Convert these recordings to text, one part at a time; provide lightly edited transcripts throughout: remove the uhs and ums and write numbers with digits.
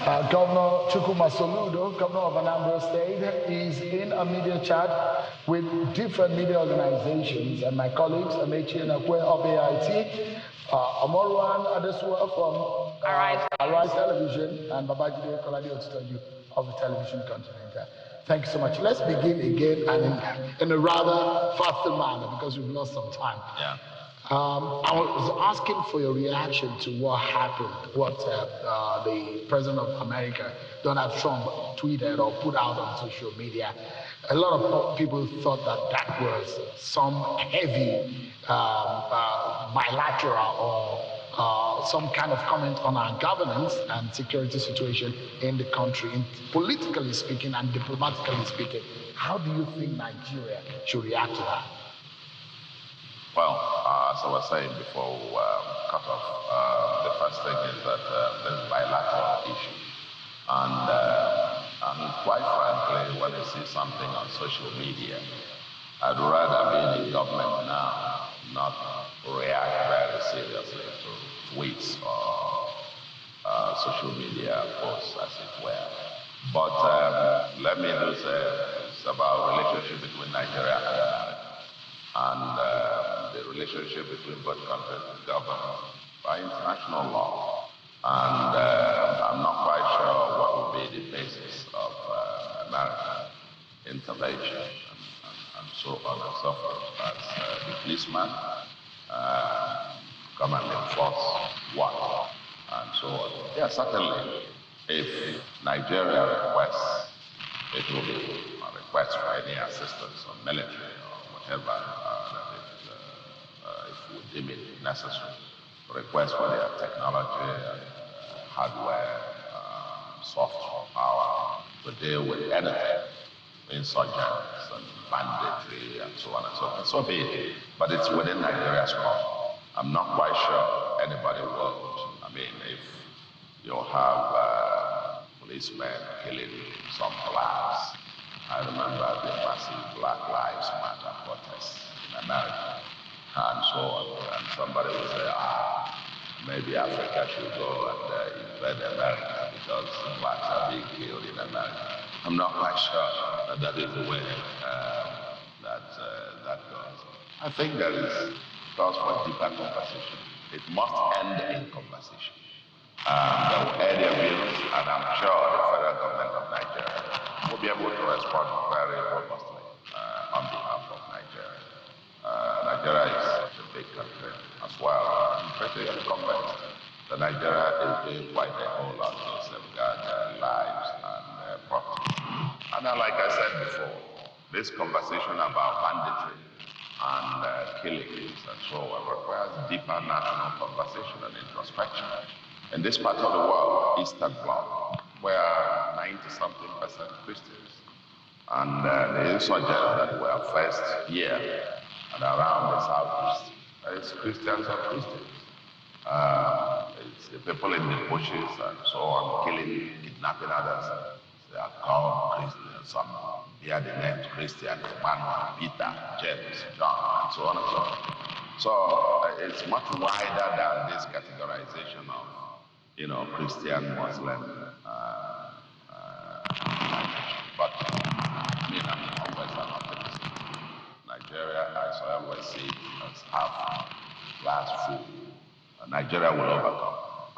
Governor Soludo, Governor of Anambra State, is in a media chat with different media organizations and my colleagues, Amechi Nakwe of AIT, Omorwan Adesua from Arise Television, and Babajide Kolade Otutoju of the Television Continental. Thank you so much. Let's begin again and in a rather faster manner because we've lost some time. Yeah. I was asking for your reaction to what happened, what the President of America, Donald Trump, tweeted or put out on social media. A lot of people thought that was some heavy bilateral or some kind of comment on our governance and security situation in the country, politically speaking and diplomatically speaking. How do you think Nigeria should react to that? Well, as I was saying before we cut off, the first thing is that there's bilateral issue. And quite frankly, when you see something on social media, I'd rather be in government now, not react very seriously to tweets or social media posts, as it were. But let me do say it's about relationship between Nigeria and America. And the relationship between both countries is governed by international law. And I'm not quite sure what will be the basis of American intervention and so on and so forth. As the policeman come and enforce what and so on. Yeah, certainly, if Nigeria requests, it will be a request for any assistance or military or whatever if we deem it necessary, request for their technology, hardware, soft power to deal with anything, insurgents and banditry and so on and so forth. So be it. But it's within Nigeria's scope. I'm not quite sure anybody would. I mean, if you have policemen killing some blacks, I remember the massive Black Lives Matter protests in America and so on. And somebody will say, maybe Africa should go and invade America because blacks are being killed in America. I'm not quite sure that is the way that goes. I think there is cause for deeper conversation. It must end in conversation. There will air their views, and I'm sure the federal government of Nigeria will be able to respond very robustly on behalf of Nigeria. Nigeria is such a big country as well. I'm pretty convinced that Nigeria is doing quite a whole lot to safeguard their lives and property. And like I said before, this conversation about banditry and killings and so on requires deeper national conversation and introspection. In this part of the world, Eastern Bloc, where 90-something% Christians, and the insurgents that were first here and around the southeast, it's Christians and Christians. It's the people in the bushes and so on, killing, kidnapping others. They are called Christians, some bear the names Christian, Emmanuel, Peter, James, John, and so on and so on. So it's much wider than this categorization of Christian, Muslim, but I mean, I'm always an optimist. Nigeria, as I always see, as half glass full. Nigeria will overcome,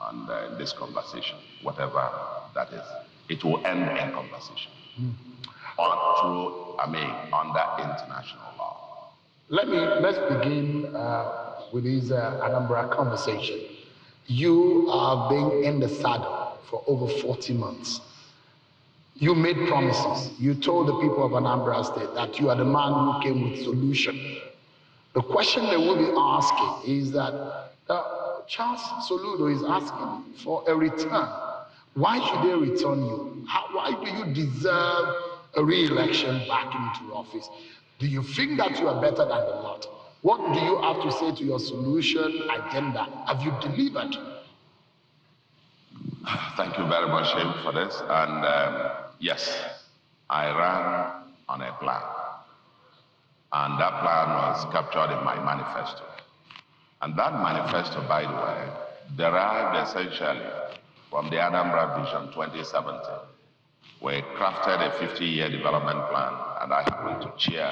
and in this conversation, whatever that is, it will end in conversation. Under international law. Let's begin with this Anambra conversation. You are being in the saddle for over 40 months. You made promises. You told the people of Anambra State that you are the man who came with solution. The question they will be asking is that Charles Soludo is asking for a return. Why should they return you? Why do you deserve a re-election back into office? Do you think that you are better than the lot? What do you have to say to your solution agenda? Have you delivered? Thank you very much, Shane, for this. And yes, I ran on a plan. And that plan was captured in my manifesto. And that manifesto, by the way, derived essentially from the Anambra Vision 2017. We crafted a 50-year development plan, and I happened to chair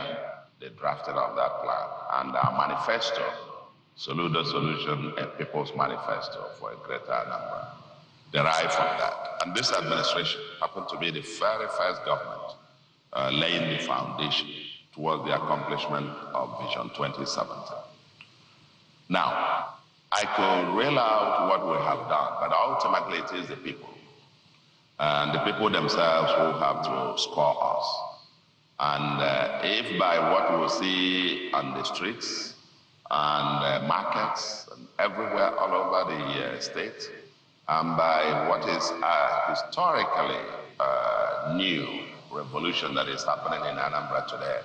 the drafting of that plan. And our manifesto, Soludo Solution, a People's Manifesto for a Greater Anambra, derived from that. And this administration happened to be the very first government laying the foundation towards the accomplishment of Vision 2017. Now, I could reel out what we have done, but ultimately it is the people. And the people themselves who have to score us. And if by what we see on the streets and markets and everywhere all over the state, and by what is historically new revolution that is happening in Anambra today,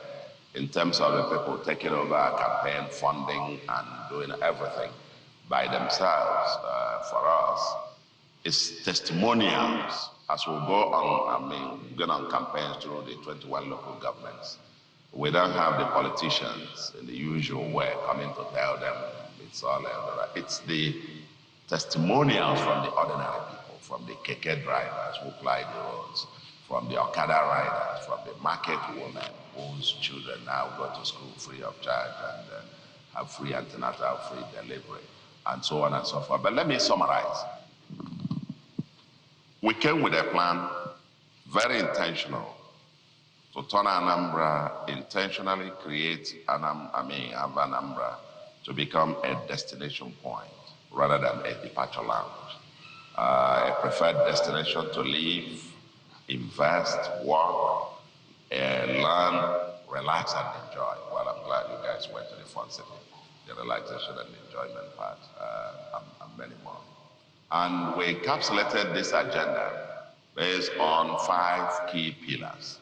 in terms of the people taking over campaign funding and doing everything by themselves for us, it's testimonials as we go on, going on campaigns through the 21 local governments. We don't have the politicians in the usual way coming to tell them it's all over. It's the testimonials from the ordinary people, from the keke drivers who ply the roads, from the Okada riders, from the market women whose children now go to school free of charge and have free antenatal, free delivery, and so on and so forth. But let me summarize. We came with a plan, very intentional, to turn Anambra, intentionally create Anambra to become a destination point rather than a departure lounge, a preferred destination to live, invest, work, learn, relax, and enjoy. Well, I'm glad you guys went to the fun city, the relaxation and enjoyment part, and many more. And we encapsulated this agenda based on 5 key pillars.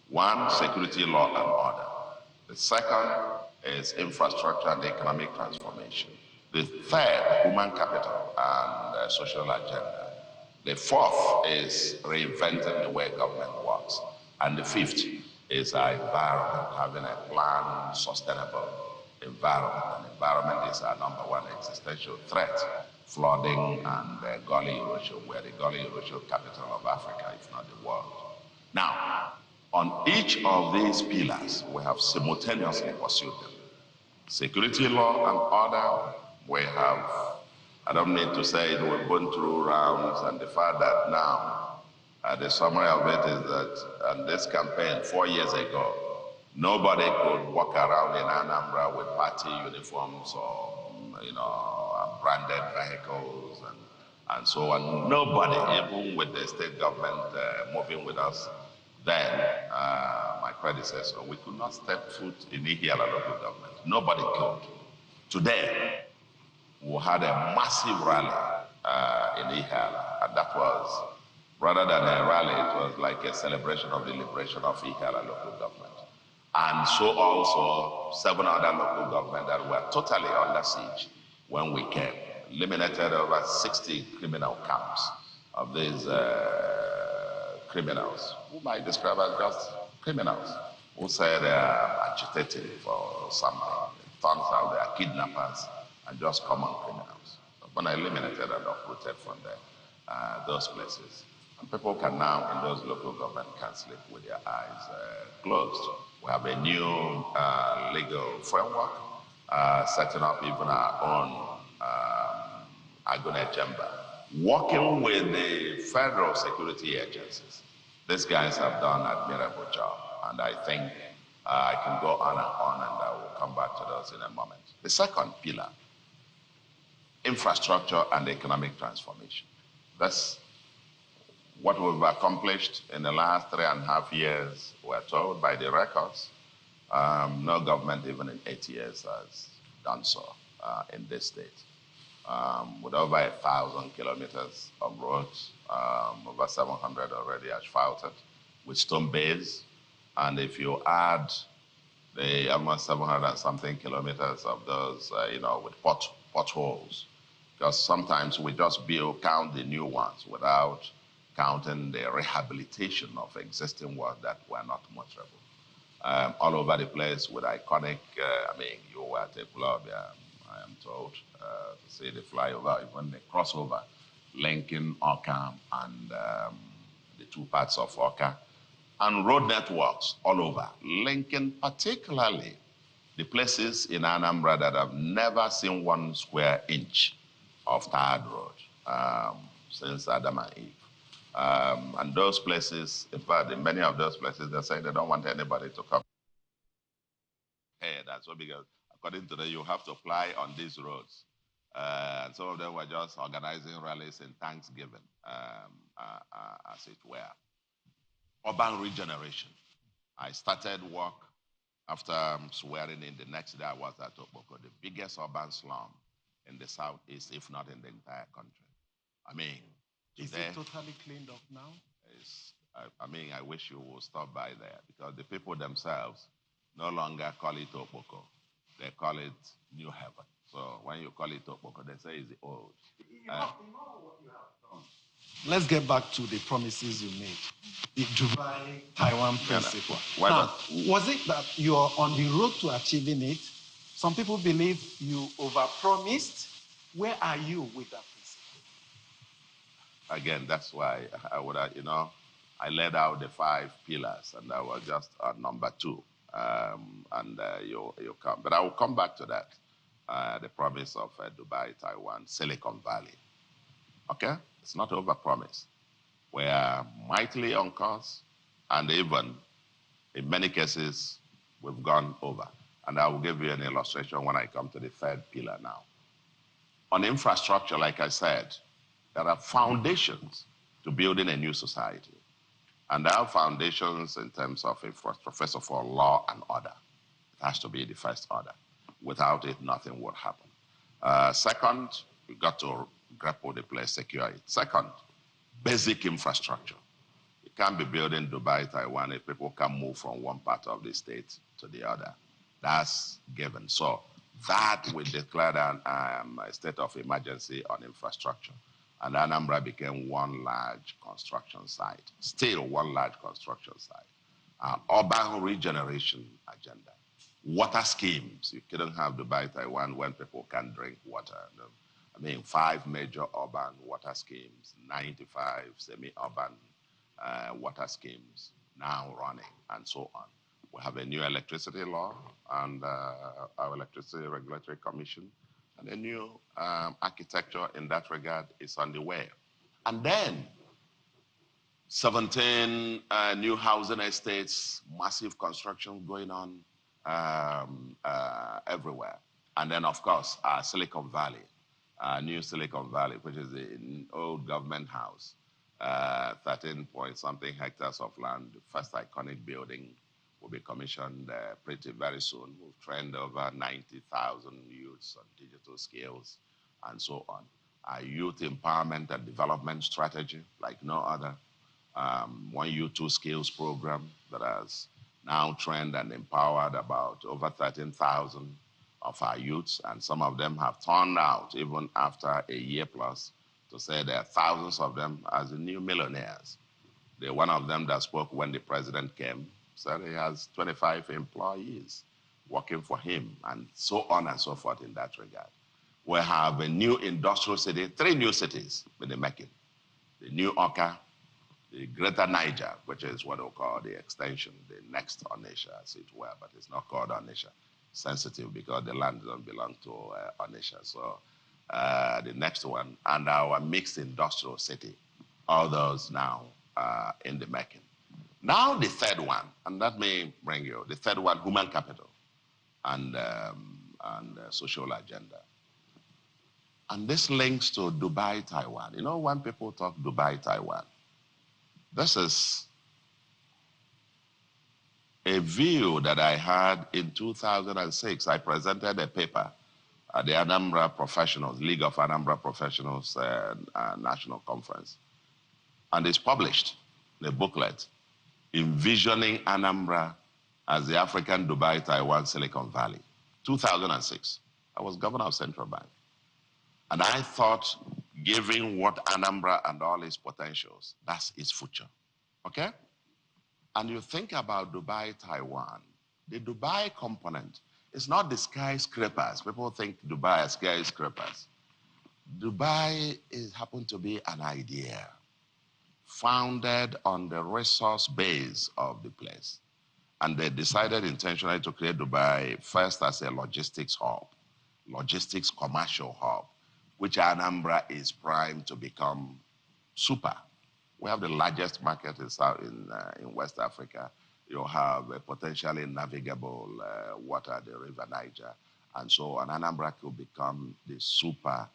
1, security, law, and order. The second is infrastructure and economic transformation. The third, human capital and social agenda. The fourth is reinventing the way government works. And the fifth is our environment, having a planned, sustainable environment. And environment is our #1 existential threat. Flooding and gully erosion. We're the gully erosion capital of Africa, if not the world. Now, on each of these pillars, we have simultaneously pursued them. Security, law, and order, we have, I don't need to say it, we've gone through rounds, and the fact that now, the summary of it is that on this campaign 4 years ago, nobody could walk around in Anambra with party uniforms or, branded vehicles and so on. Nobody, even with the state government moving with us then, my predecessor, we could not step foot in Ihiala local government. Nobody could. Today, we had a massive rally in Ihiala, and that was, rather than a rally, it was like a celebration of the liberation of Ihiala local government. And so also 7 other local governments that were totally under siege when we came. Eliminated over 60 criminal camps of these criminals, who might describe as just criminals, who say they are agitating for something. It turns out they are kidnappers and just common criminals. When I eliminated and uprooted from there, those places, and people can now, in those local government, can sleep with their eyes closed. We have a new legal framework, setting up even our own Agone chamber, working with the federal security agencies. These guys have done an admirable job, and I think I can go on, and I will come back to those in a moment. The second pillar, infrastructure and economic transformation. That's what we've accomplished in the last 3.5 years, we're told by the records. No government, even in 8 years, has done so in this state. With over 1,000 kilometers of roads, over 700 already asphalted, with stone bays. And if you add the almost 700 and something kilometers of those, with potholes, because sometimes we just count the new ones without counting the rehabilitation of existing ones that were not motorable. All over the place with iconic, you were at a club, I am told, to see the flyover, even the crossover linking Oka and the two parts of Oka, and road networks all over, linking particularly the places in Anambra that have never seen 1 square inch of tarred road since Adam and Eve. And those places, in fact, in many of those places, they say they don't want anybody to come. Hey, that's what, because according to them, you have to apply on these roads. And some of them were just organizing rallies in Thanksgiving, as it were. Urban regeneration. I started work after swearing in. The next day I was at Okpoko, the biggest urban slum in the southeast, if not in the entire country. I mean, today, is it totally cleaned up now? I mean, I wish you would stop by there, because the people themselves no longer call it Okpoko. They call it New Heaven. So when you call it Okpoko, they say it's the old. You know what you have done. Let's get back to the promises you made. The Dubai, Taiwan principle. Now, was it that you're on the road to achieving it? Some people believe you overpromised. Where are you with that principle? Again, that's why I would, I laid out the 5 pillars, and I was just on number 2. You come, but I will come back to that. The promise of Dubai, Taiwan, Silicon Valley. Okay, it's not overpromise. We are mightily on course, and even in many cases we've gone over. And I will give you an illustration when I come to the 3rd pillar now. On infrastructure, like I said, there are foundations to building a new society. And there are foundations in terms of infrastructure. First of all, law and order. It has to be the first order. Without it, nothing would happen. Second, we've got to grapple the place, secure it. Second, basic infrastructure. You can't be building Dubai, Taiwan if people can move from one part of the state to the other. That's given. So that we declared a state of emergency on infrastructure. And Anambra became one large construction site, still one large construction site. Urban regeneration agenda. Water schemes. You couldn't have Dubai, Taiwan when people can't drink water. No. I mean, 5 major urban water schemes, 95 semi-urban water schemes now running, and so on. We have a new electricity law and our Electricity Regulatory Commission, and a new architecture in that regard is on the way. And then 17 new housing estates, massive construction going on everywhere. And then, of course, Silicon Valley, new Silicon Valley, which is an old government house, 13-point-something hectares of land. The first iconic building will be commissioned pretty very soon. We've trained over 90,000 youths on digital skills and so on. Our youth empowerment and development strategy, like no other. 1 Youth 2 Skills program that has now trained and empowered about over 13,000 of our youths, and some of them have turned out even after a year plus to say there are thousands of them as the new millionaires. One of them that spoke when the president came said he has 25 employees working for him, and so on and so forth in that regard. We have a new industrial city, 3 new cities in the making. The new Oka, the Greater Niger, which is what we'll call the extension, the next Onitsha, as it were, but it's not called Onitsha. Sensitive because the land doesn't belong to Onitsha. So the next one, and our mixed industrial city, all those now in the making. Now the 3rd one, and that may bring you, the 3rd one, human capital and social agenda. And this links to Dubai, Taiwan. You know, when people talk Dubai, Taiwan, this is a view that I had in 2006. I presented a paper at the Anambra Professionals, League of Anambra Professionals National Conference. And it's published in a booklet, Envisioning Anambra as the African Dubai, Taiwan, Silicon Valley, 2006. I was governor of Central Bank. And I thought, given what Anambra and all its potentials, that's its future, okay? And you think about Dubai, Taiwan, the Dubai component is not the skyscrapers. People think Dubai are skyscrapers. Dubai happened to be an idea founded on the resource base of the place. And they decided intentionally to create Dubai first as a logistics hub, logistics commercial hub, which Anambra is primed to become super. We have the largest market in West Africa. You have a potentially navigable water, the River Niger, and so on. Anambra could become the super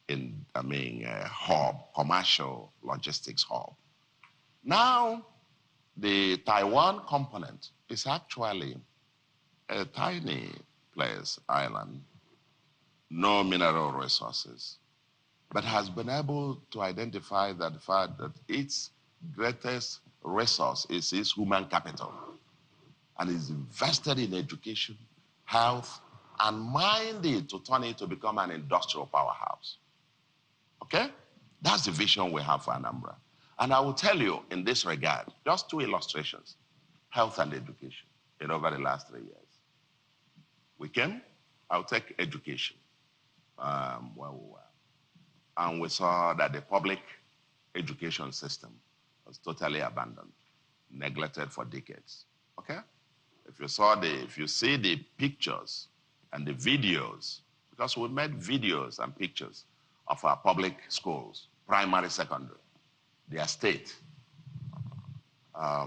hub, commercial logistics hub. Now, the Taiwan component is actually a tiny place, island, no mineral resources, but has been able to identify the fact that its greatest resource is its human capital, and is invested in education, health, and minded to turn it to become an industrial powerhouse. Okay? That's the vision we have for Anambra. And I will tell you in this regard, just two illustrations, health and education, in over the last 3 years. We came, I'll take education, where we were. And we saw that the public education system was totally abandoned, neglected for decades, okay? If you see the pictures and the videos, because we made videos and pictures of our public schools, primary, secondary, their state. I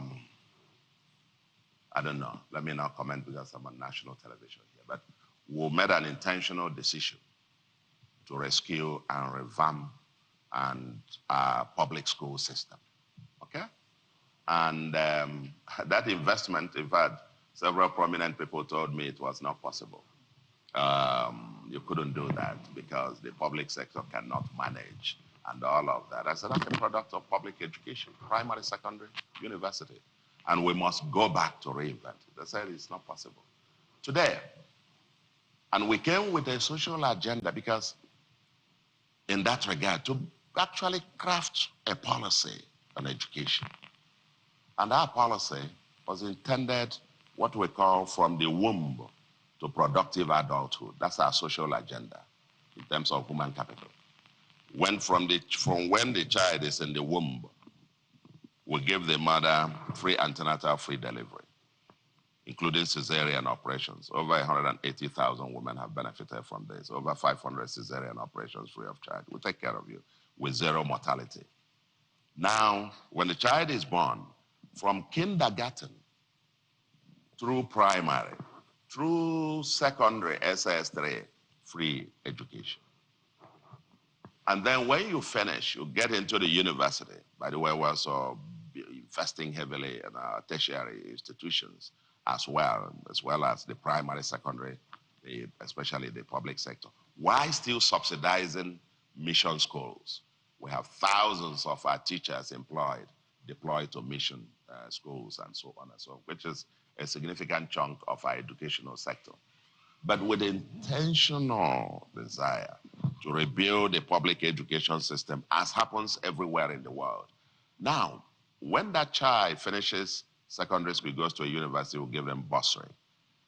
don't know, let me not comment because I'm on national television here, but we made an intentional decision to rescue and revamp our public school system, okay? And that investment, in fact, several prominent people told me it was not possible. You couldn't do that because the public sector cannot manage and all of that. I said, that's a product of public education, primary, secondary, university. And we must go back to reinvent it. They said it's not possible. Today, and we came with a social agenda because in that regard, to actually craft a policy on education. And our policy was intended what we call from the womb to productive adulthood. That's our social agenda in terms of human capital. From when the child is in the womb, we give the mother free antenatal, free delivery, including cesarean operations. Over 180,000 women have benefited from this. Over 500 cesarean operations free of charge. We take care of you with zero mortality. Now, when the child is born, from kindergarten through primary, through secondary, SS3, free education. And then when you finish, you get into the university. By the way, we're also investing heavily in our tertiary institutions as well as the primary, secondary, especially the public sector. Why still subsidizing mission schools? We have thousands of our teachers deployed to mission schools and so on and so on, which is a significant chunk of our educational sector. But with intentional desire to rebuild the public education system, as happens everywhere in the world. Now, when that child finishes secondary school, goes to a university, we'll give them bursary.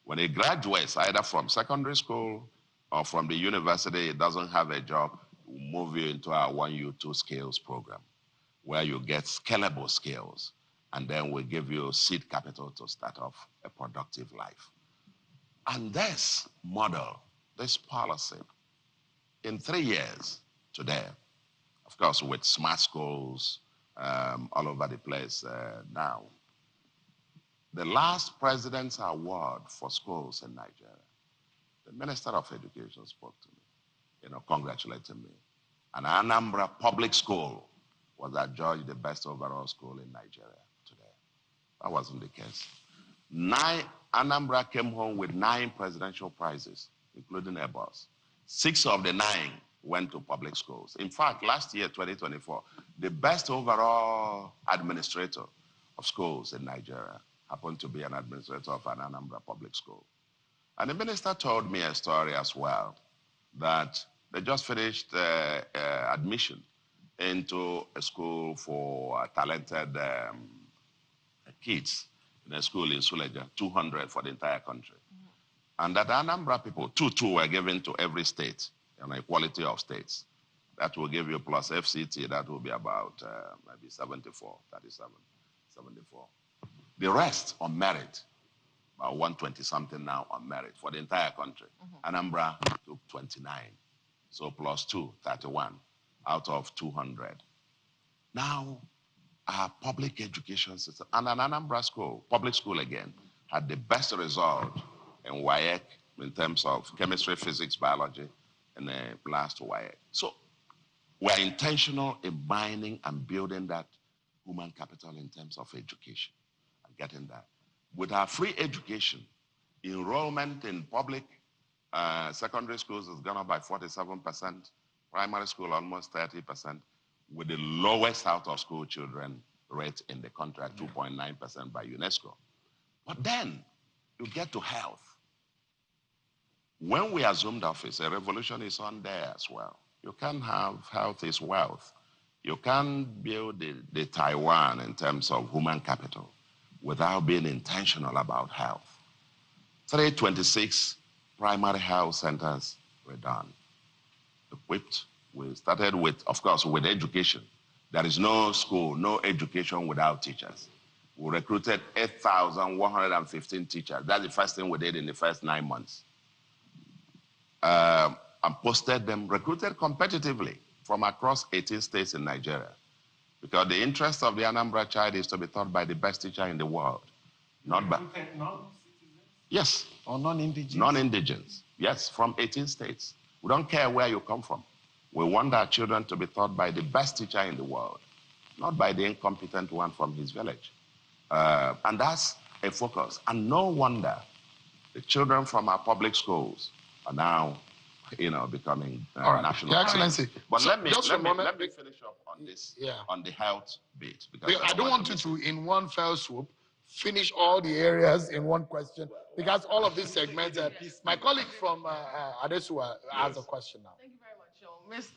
When he graduates, either from secondary school or from the university, he doesn't have a job, we'll move you into our 1U2 skills program, where you get scalable skills, and then we give you seed capital to start off a productive life. And this model, this policy, in 3 years today, of course, with smart schools all over the place now, the last President's Award for schools in Nigeria, the Minister of Education spoke to me, congratulating me. And Anambra Public School was adjudged the best overall school in Nigeria today. That wasn't the case. Anambra came home with 9 presidential prizes, including Airbus. 6 of the 9 went to public schools. In fact, last year, 2024, the best overall administrator of schools in Nigeria happened to be an administrator of an Anambra public school. And the minister told me a story as well, that they just finished admission into a school for talented kids in a school in Suleja, 200 for the entire country. And that Anambra people, two were given to every state, equality of states. That will give you plus FCT, that will be about maybe 74, 37, 74. The rest on merit, about 120 something now on merit for the entire country. Anambra took 29, so plus 2, 31 out of 200. Now, our public education system, and an Anambra school, public school again, had the best result in WAEC in terms of chemistry, physics, biology, in the last WAEC. So we're intentional in mining and building that human capital in terms of education and getting that. With our free education, enrollment in public secondary schools has gone up by 47%, primary school almost 30%, with the lowest out-of-school children rate in the country at 2.9% by UNESCO. But then you get to health. When we assumed office, a revolution is on there as well. You can't have health is wealth. You can't build the Taiwan in terms of human capital without being intentional about health. 326 primary health centers were done, equipped. We started with, of course, with education. There is no school, no education without teachers. We recruited 8,115 teachers. That's the first thing we did in the first 9 months. And posted them, recruited competitively from across 18 states in Nigeria. Because the interest of the Anambra child is to be taught by the best teacher in the world. Not by non-citizens? Yes. Or non-indigenous? Non-indigenous, yes, from 18 states. We don't care where you come from. We want our children to be taught by the best teacher in the world, not by the incompetent one from his village. And that's a focus. And no wonder the children from our public schools are now, becoming national. Your Excellency. But let me finish up on this, on the health bit. Because I don't want you to, in one fell swoop, finish all the areas in one question, because all of these segments, my colleague from Adesua has a question now. Thank you very much,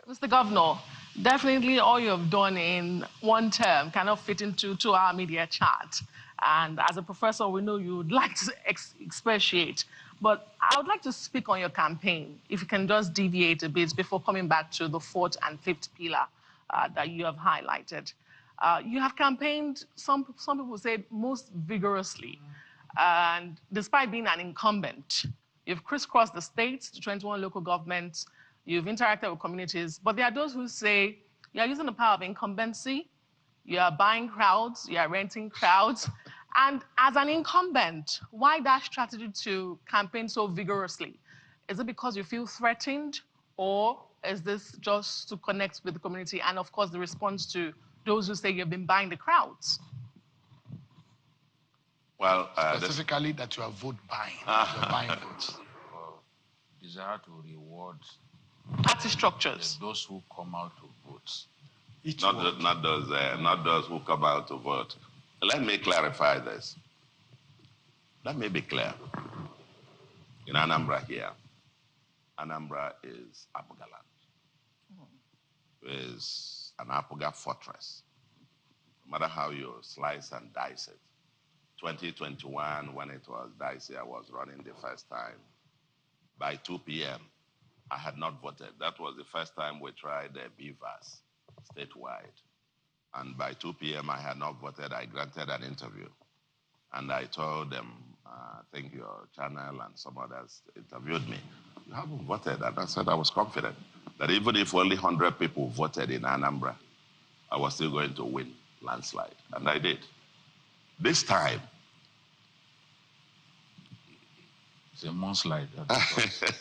Mr. Governor. Definitely all you have done in one term cannot fit into 2-hour media chat. And as a professor, we know you would like to expatiate. But I would like to speak on your campaign, if you can just deviate a bit before coming back to the 4th and 5th pillar that you have highlighted. You have campaigned, some people say, most vigorously. And despite being an incumbent, you've crisscrossed the states, the 21 local governments, you've interacted with communities. But there are those who say you're using the power of incumbency, you are buying crowds, you are renting crowds. And as an incumbent, why that strategy to campaign so vigorously? Is it because you feel threatened, or is this just to connect with the community and, of course, the response to those who say you've been buying the crowds? Well, specifically that you are vote buying, you're buying votes. Desire to reward party structures, those who come out to vote. Not those who come out to vote. Let me clarify this. Let me be clear. In Anambra here, Anambra is Apuga land. Is an Apuga fortress. No matter how you slice and dice it. 2021, when it was dicey, I was running the first time. By 2 p.m., I had not voted. That was the first time we tried BVAS statewide. And by 2 p.m., I had not voted. I granted an interview. And I told them, I think your channel and some others interviewed me. You haven't voted. And I said I was confident that even if only 100 people voted in Anambra, I was still going to win landslide. And I did. This time, it's a moonslide.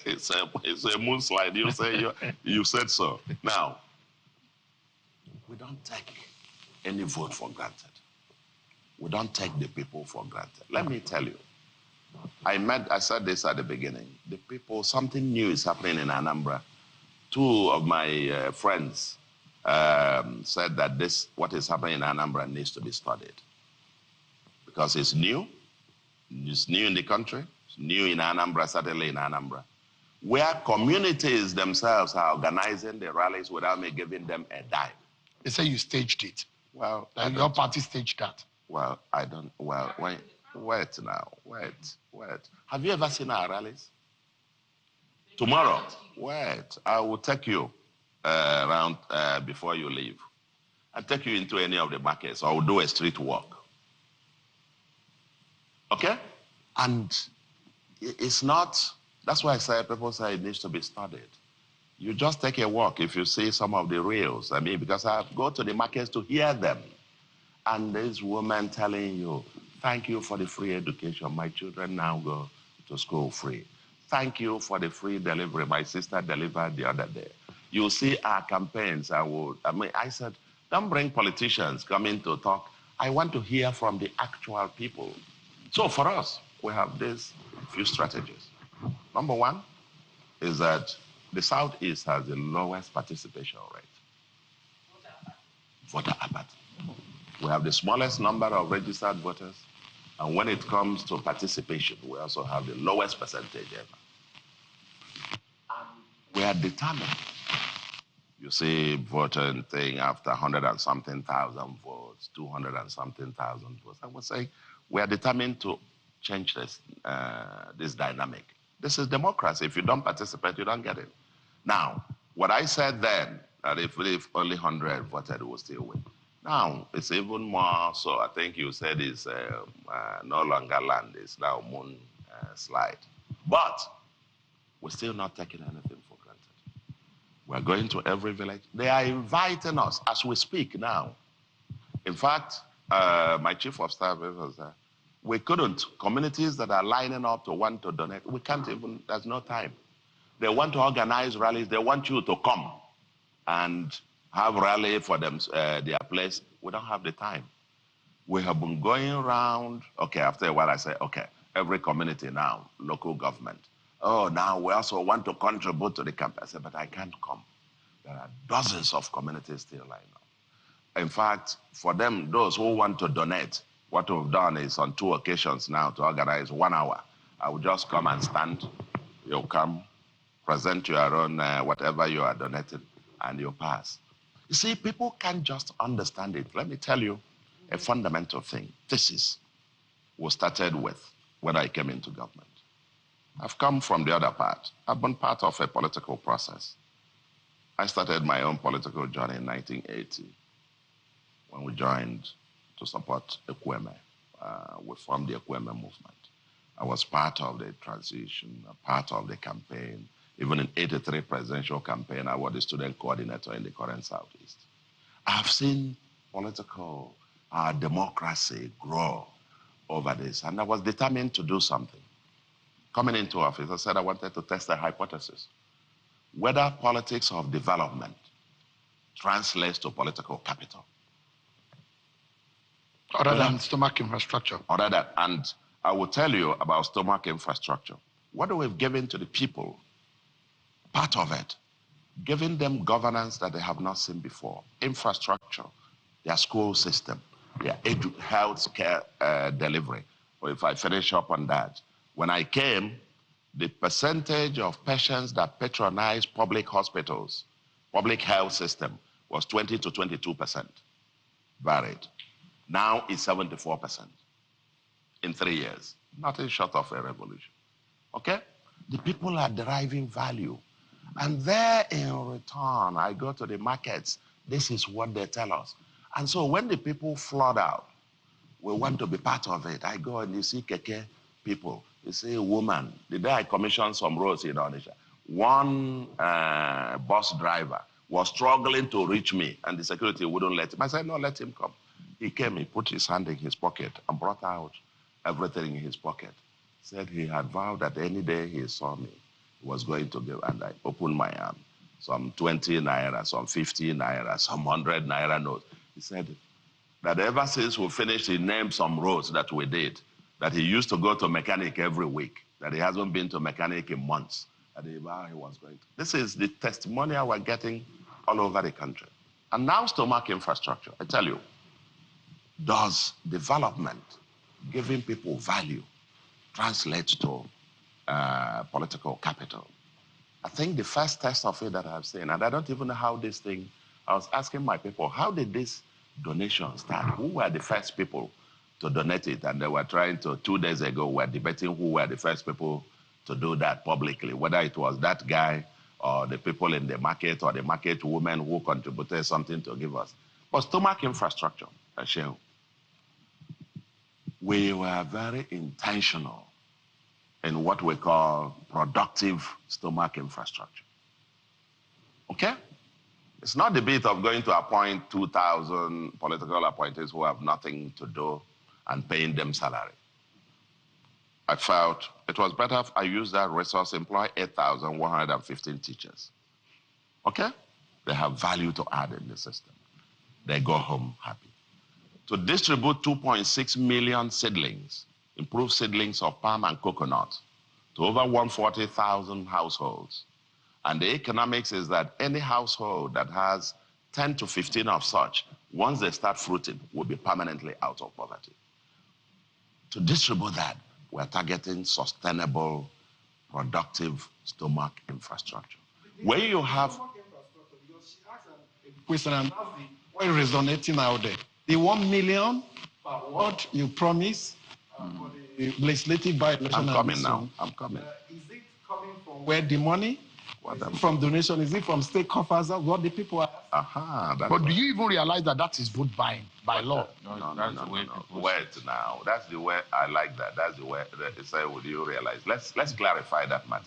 it's a moonslide. You said so. Now, we don't take any vote for granted. We don't take the people for granted. Let me tell you, I said this at the beginning. The people, something new is happening in Anambra. 2 of my friends said that what is happening in Anambra needs to be studied. Because it's new in the country, it's new in Anambra, certainly in Anambra, where communities themselves are organizing the rallies without me giving them a dime. They say you staged it. Well, your party staged that. Well, wait now. Have you ever seen our rallies? Tomorrow, I will take you around before you leave. I'll take you into any of the markets or we'll do a street walk. Okay? And it's not, that's why I say people say it needs to be studied. You just take a walk if you see some of the reels. I mean, because I go to the markets to hear them. And this woman telling you, thank you for the free education. My children now go to school free. Thank you for the free delivery. My sister delivered the other day. You see our campaigns. I said, don't bring politicians coming to talk. I want to hear from the actual people. So for us, we have these few strategies. Number one is that the Southeast has the lowest participation rate. Voter apathy. We have the smallest number of registered voters. And when it comes to participation, we also have the lowest percentage ever. And we are determined. You see voting thing after 100 and something thousand votes, 200 and something thousand votes. I would say we are determined to change this dynamic. This is democracy. If you don't participate, you don't get it. Now, what I said then, that if only 100 voted, we will still win. Now, it's even more so. I think you said it's no longer land. It's now moon slide. But we're still not taking anything for granted. We're going to every village. They are inviting us as we speak now. In fact, my chief of staff was there. We couldn't. Communities that are lining up to want to donate, we can't even, there's no time. They want to organize rallies. They want you to come and have rally for them, their place. We don't have the time. We have been going around. Okay, after a while I say, okay, every community now, local government. Oh, now we also want to contribute to the campaign. I said, but I can't come. There are dozens of communities still lining up. In fact, for them, those who want to donate, what we've done is on 2 occasions now to organize 1 hour. I will just come and stand. You'll come, present your own whatever you are donating, and you pass. You see, people can't just understand it. Let me tell you a fundamental thing. This was started with when I came into government. I've come from the other part. I've been part of a political process. I started my own political journey in 1980 when we joined to support Ekweme. We formed the Ekweme movement. I was part of the transition, a part of the campaign. Even in 83 presidential campaign, I was the student coordinator in the current Southeast. I've seen political democracy grow over this, and I was determined to do something. Coming into office, I said I wanted to test a hypothesis. Whether politics of development translates to political capital. Other than stomach infrastructure. Other than, and I will tell you about stomach infrastructure. What we've given to the people, part of it, giving them governance that they have not seen before, infrastructure, their school system, their health care delivery. Or if I finish up on that, when I came, the percentage of patients that patronize public hospitals, public health system, was 20 to 22%, varied. Now it's 74% in 3 years. Nothing short of a revolution. Okay? The people are deriving value. And there in return, I go to the markets. This is what they tell us. And so when the people flood out, we want to be part of it. I go and you see Keke people. You see a woman. The day I commissioned some roads in Onitsha, one bus driver was struggling to reach me, and the security wouldn't let him. I said, no, let him come. He came, he put his hand in his pocket and brought out everything in his pocket. Said he had vowed that any day he saw me, he was going to give, and I opened my arm. Some 20 naira, some 50 naira, some 100 naira notes. He said that ever since we finished, he named some roads that we did, that he used to go to mechanic every week, that he hasn't been to mechanic in months, that he was going to. This is the testimonial we're getting all over the country. And now stomach infrastructure, I tell you, does development, giving people value, translate to political capital? I think the first test of it that I've seen, and I don't even know how this thing, I was asking my people, how did this donation start? Who were the first people to donate it? And they were trying to, 2 days ago, we were debating who were the first people to do that publicly, whether it was that guy or the people in the market, or the market women who contributed something to give us. But stomach infrastructure, Shehu, we were very intentional in what we call productive stomach infrastructure. Okay? It's not the bit of going to appoint 2,000 political appointees who have nothing to do and paying them salary. I felt it was better if I used that resource, employ 8,115 teachers. Okay? They have value to add in the system. They go home happy. To distribute 2.6 million seedlings, improved seedlings of palm and coconut, to over 140,000 households. And the economics is that any household that has 10 to 15 of such, once they start fruiting, will be permanently out of poverty. To distribute that, we're targeting sustainable, productive stomach infrastructure. Where you have... Because she asked a question, and that's what is resonating out there. The 1 million per what you promise for the legislative by-election. I'm coming now. I'm coming. Is it coming from where the money? Is it from donation? Is it from state coffers? What the people are? But do you even realize that that is vote buying by law? No. Wait now. That's the way I like that. That's the way. Say, would you realize? Let's clarify that matter.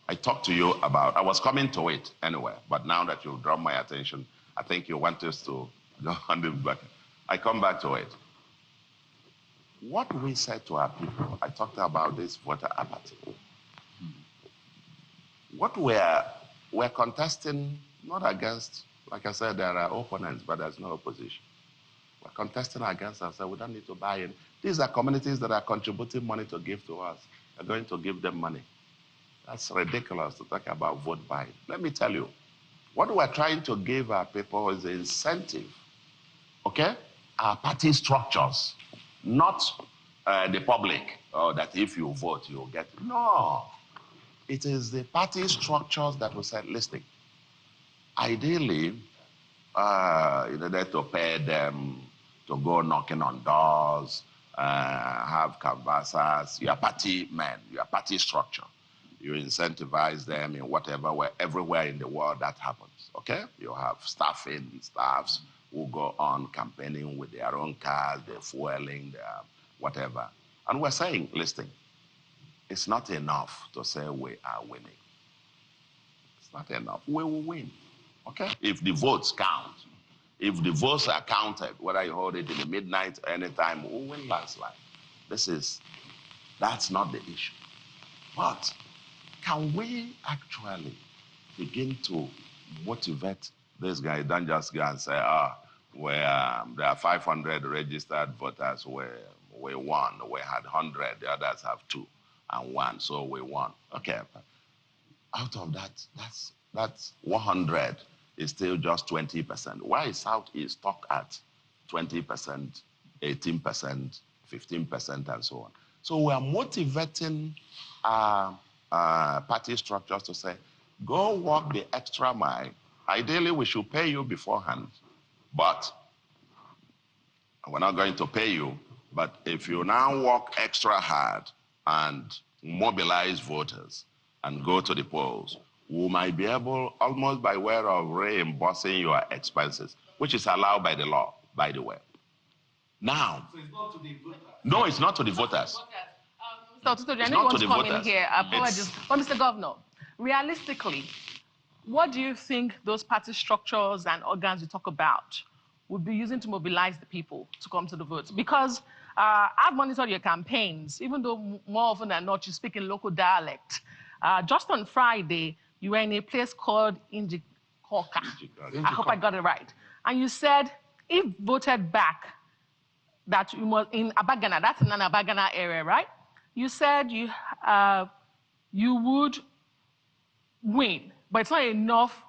I talked to you about. I was coming to it anyway, but now that you've drawn my attention, I think you want us to go on the back. I come back to it. What we said to our people, I talked about this voter apathy. What we're contesting, not against, like I said, there are opponents, but there's no opposition. We're contesting against ourselves. We don't need to buy in. These are communities that are contributing money to give to us. We're going to give them money. That's ridiculous to talk about vote buying. Let me tell you, what we're trying to give our people is an incentive, okay? Our party structures, not the public, that if you vote, you'll get it. No. It is the party structures that will say, listen, ideally, you need to pay them to go knocking on doors, have canvassers, your party men, your party structure. You incentivize them in whatever way, everywhere in the world that happens, okay? You have staffs who go on campaigning with their own cars, they're fueling, they're whatever. And we're saying, listen, it's not enough to say we are winning. It's not enough. We will win, okay? If the votes count, if the votes are counted, whether you hold it in the midnight or anytime, we'll win landslide. That's not the issue. But can we actually begin to motivate this guy? Don't just go and say, there are 500 registered voters, we won, we had 100, the others have 2 and 1, so we won. Okay, out of that, that's 100 is still just 20%. Why is Southeast stuck at 20%, 18%, 15%, and so on? So we are motivating party structures to say, go walk the extra mile. Ideally, we should pay you beforehand, but we're not going to pay you. But if you now work extra hard and mobilize voters and go to the polls, we might be able, almost by way of reimbursing your expenses, which is allowed by the law, by the way. Now, So it's not to the voters. No, it's not to the voters. So, I know you want to come in here. Apologies. But Mr. Governor, realistically, what do you think those party structures and organs you talk about would be using to mobilize the people to come to the vote? Because I've monitored your campaigns, even though more often than not you speak in local dialect. Just on Friday, you were in a place called Injikoka. I hope I got it right. And you said, if voted back, that you must, in Abagana, that's in an Abagana area, right? You said you would win, but it's not enough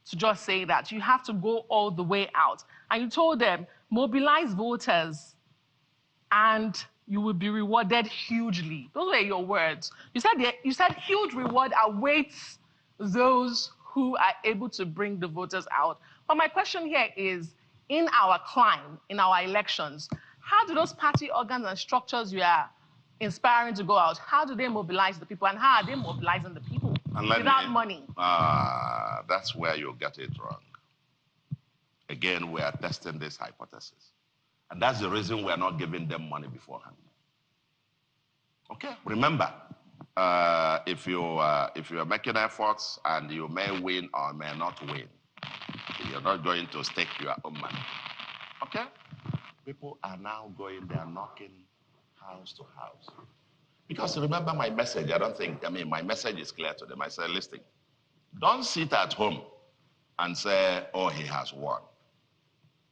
to just say that. You have to go all the way out. And you told them, mobilize voters and you will be rewarded hugely. Those were your words. You said huge reward awaits those who are able to bring the voters out. But my question here is, in our climb, in our elections, how do those party organs and structures you are inspiring to go out, how do they mobilize the people, and how are they mobilizing the people? without money. That's where you get it wrong. Again, we are testing this hypothesis. And that's the reason we are not giving them money beforehand. Okay, remember, if you are making efforts and you may win or may not win, you're not going to stake your own money. Okay? People are now going, they are knocking house to house. Because remember my message, my message is clear to them. I say, listen, don't sit at home and say, oh, he has won.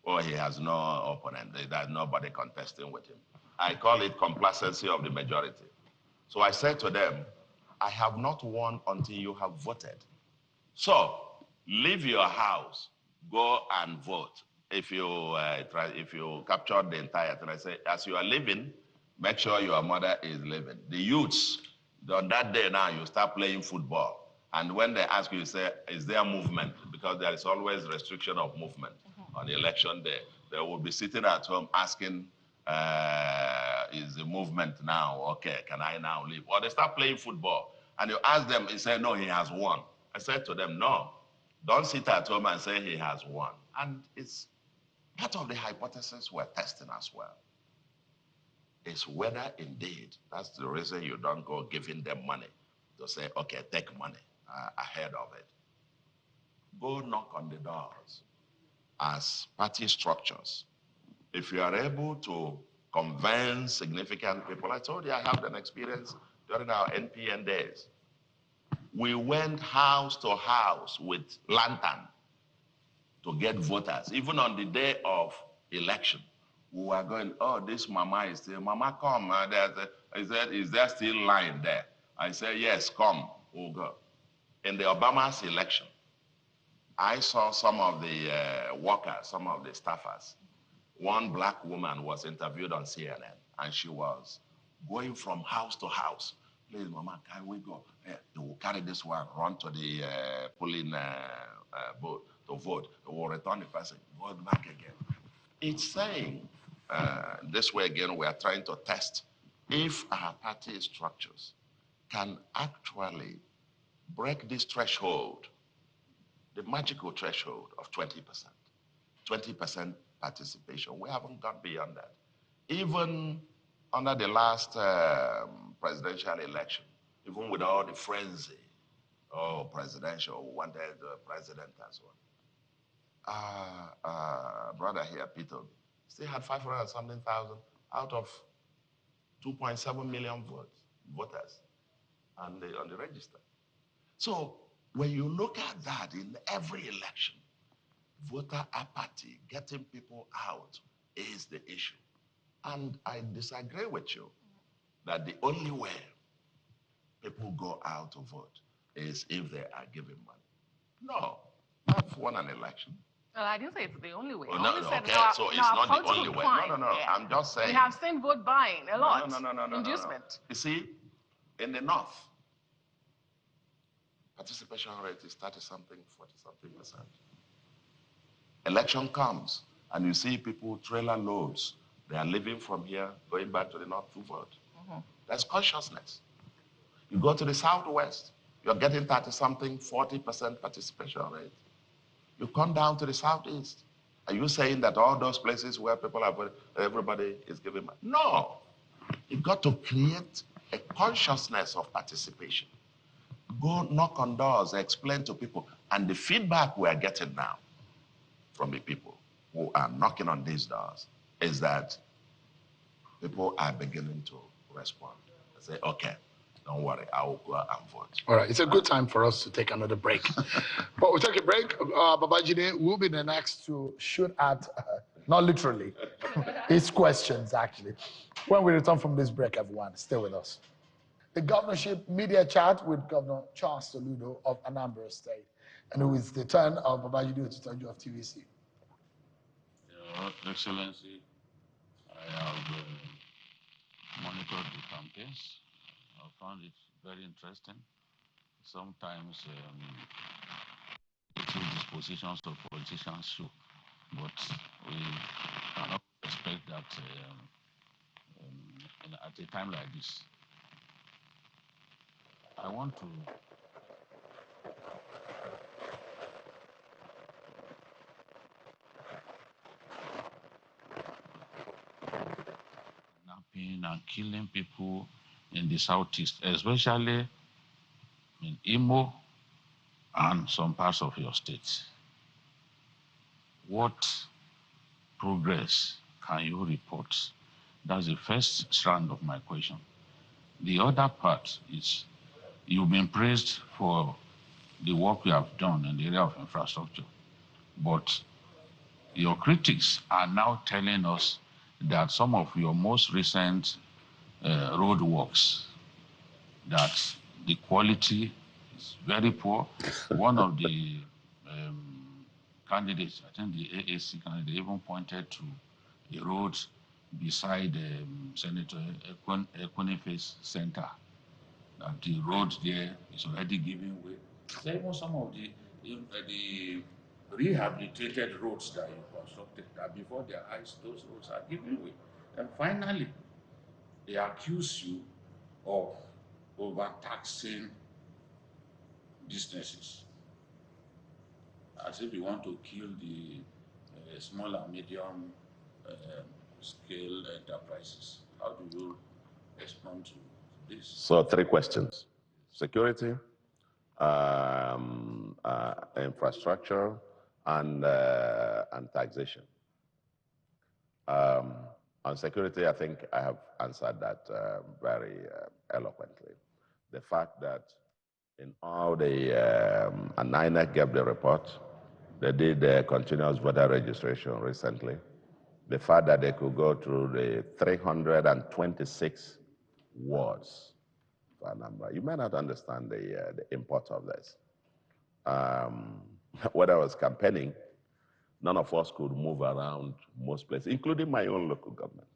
Or he has no opponent. There's nobody contesting with him. I call it complacency of the majority. So I said to them, I have not won until you have voted. So leave your house, go and vote. If you capture the entire thing, I say, as you are leaving, make sure your mother is living. The youths, on that day now, you start playing football. And when they ask you, say, is there movement? Because there is always restriction of movement on election day. They will be sitting at home asking, is the movement now? Okay, can I now leave? Or they start playing football. And you ask them, he said, no, he has won. I said to them, no, don't sit at home and say he has won. And it's part of the hypothesis we're testing as well. Is whether indeed, that's the reason you don't go giving them money to say, okay, take money ahead of it. Go knock on the doors as party structures. If you are able to convince significant people, I told you I have an experience during our NPN days. We went house to house with lantern to get voters. Even on the day of election, we were going, oh, this mama is still, mama come, is there still line there? I said, yes, come, we'll go. In the Obama's election, I saw some of the workers, some of the staffers. One black woman was interviewed on CNN, and she was going from house to house. Please, mama, can we go? They will carry this one, run to the polling booth to vote. They will return the person, vote back again. It's saying, this way again, we are trying to test if our party structures can actually break this threshold, the magical threshold of 20%. 20% participation. We haven't gone beyond that. Even under the last presidential election, even with all the frenzy, presidential, wanted the president and so on. Brother here, Peter, still had 500 and something thousand out of 2.7 million voters on the register. So when you look at that in every election, voter apathy, getting people out is the issue. And I disagree with you that the only way people go out to vote is if they are given money. No, I've won an election. Well, I didn't say it's the only way. Oh, no, okay, so it's not the only way. No, yeah. I'm just saying. We have seen vote buying a lot. No. Inducement. You see, in the North, participation rate is 30-something, 40-something%. Election comes, and you see people trailer loads. They are leaving from here, going back to the North to vote. That's consciousness. You go to the Southwest, you're getting 30-something, 40% participation rate. You come down to the Southeast. Are you saying that all those places where people are voting, everybody is giving money? No. You've got to create a consciousness of participation. Go knock on doors, explain to people. And the feedback we are getting now from the people who are knocking on these doors is that people are beginning to respond and say, okay, don't worry, I will go and vote. All right, it's a good time for us to take another break. But we'll take a break. Babajide will be the next to shoot at, not literally, his questions, actually. When we return from this break, everyone, stay with us. The governorship media chat with Governor Charles Soludo of Anambra State. And it is the turn of Babajide Otitoju of TVC. Your Excellency, I have monitored the campaigns. I found it very interesting. Sometimes dispositions of politicians show, but we cannot expect that at a time like this. I want to raping and killing people in the southeast, especially in Imo and some parts of your state. What progress can you report? That's the first strand of my question. The other part is you've been praised for the work you have done in the area of infrastructure, but your critics are now telling us that some of your most recent road works, that the quality is very poor. One of the candidates, I think the AAC candidate, even pointed to the road beside Senator Equinife's Center, that the road there is already giving way. So even some of the rehabilitated roads that you constructed, that before their eyes, those roads are giving way. And finally, they accuse you of overtaxing businesses, as if you want to kill the small and medium scale enterprises. How do you respond to this? So 3 questions: security, infrastructure, and taxation. On security, I think I have answered that very eloquently. The fact that in all the, and INEC gave the report, they did continuous voter registration recently. The fact that they could go through the 326 wards for Anambra. You may not understand the import of this. When I was campaigning, none of us could move around most places, including my own local government.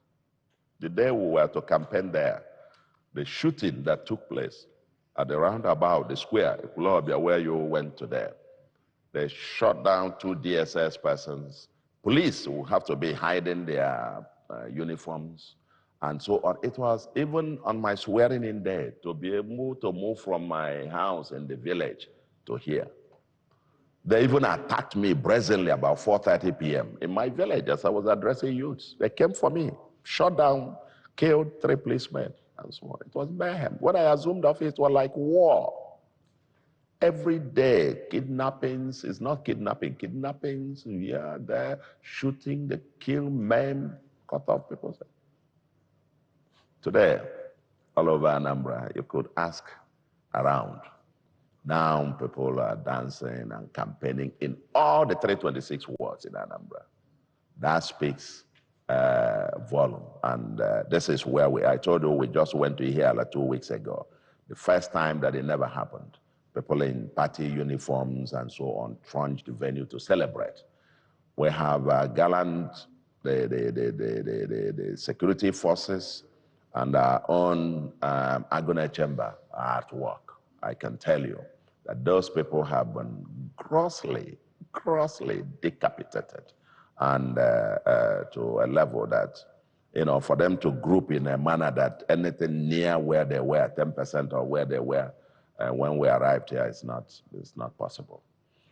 The day we were to campaign there, the shooting that took place at the roundabout, the square, where you went to there, they shot down 2 DSS persons. Police will have to be hiding their uniforms and so on. It was even on my swearing in day to be able to move from my house in the village to here. They even attacked me brazenly about 4:30 p.m. in my village as I was addressing youths. They came for me, shot down, killed 3 policemen, and so on. It was mayhem. When I assumed office, it was like war. Every day, kidnappings, it's not kidnapping, kidnappings, yeah, they're shooting, they kill, maim, cut off people's heads. Today, all over Anambra, you could ask around. Now people are dancing and campaigning in all the 326 wards in Anambra. That speaks volume. And this is where I told you, we just went to Ihiala 2 weeks ago. The first time that it never happened. People in party uniforms and so on trudged the venue to celebrate. We have gallant, the security forces and our own Agone chamber are at work. I can tell you that those people have been grossly decapitated, and to a level that, you know, for them to group in a manner that anything near where they were, 10% or where they were when we arrived here, is not possible.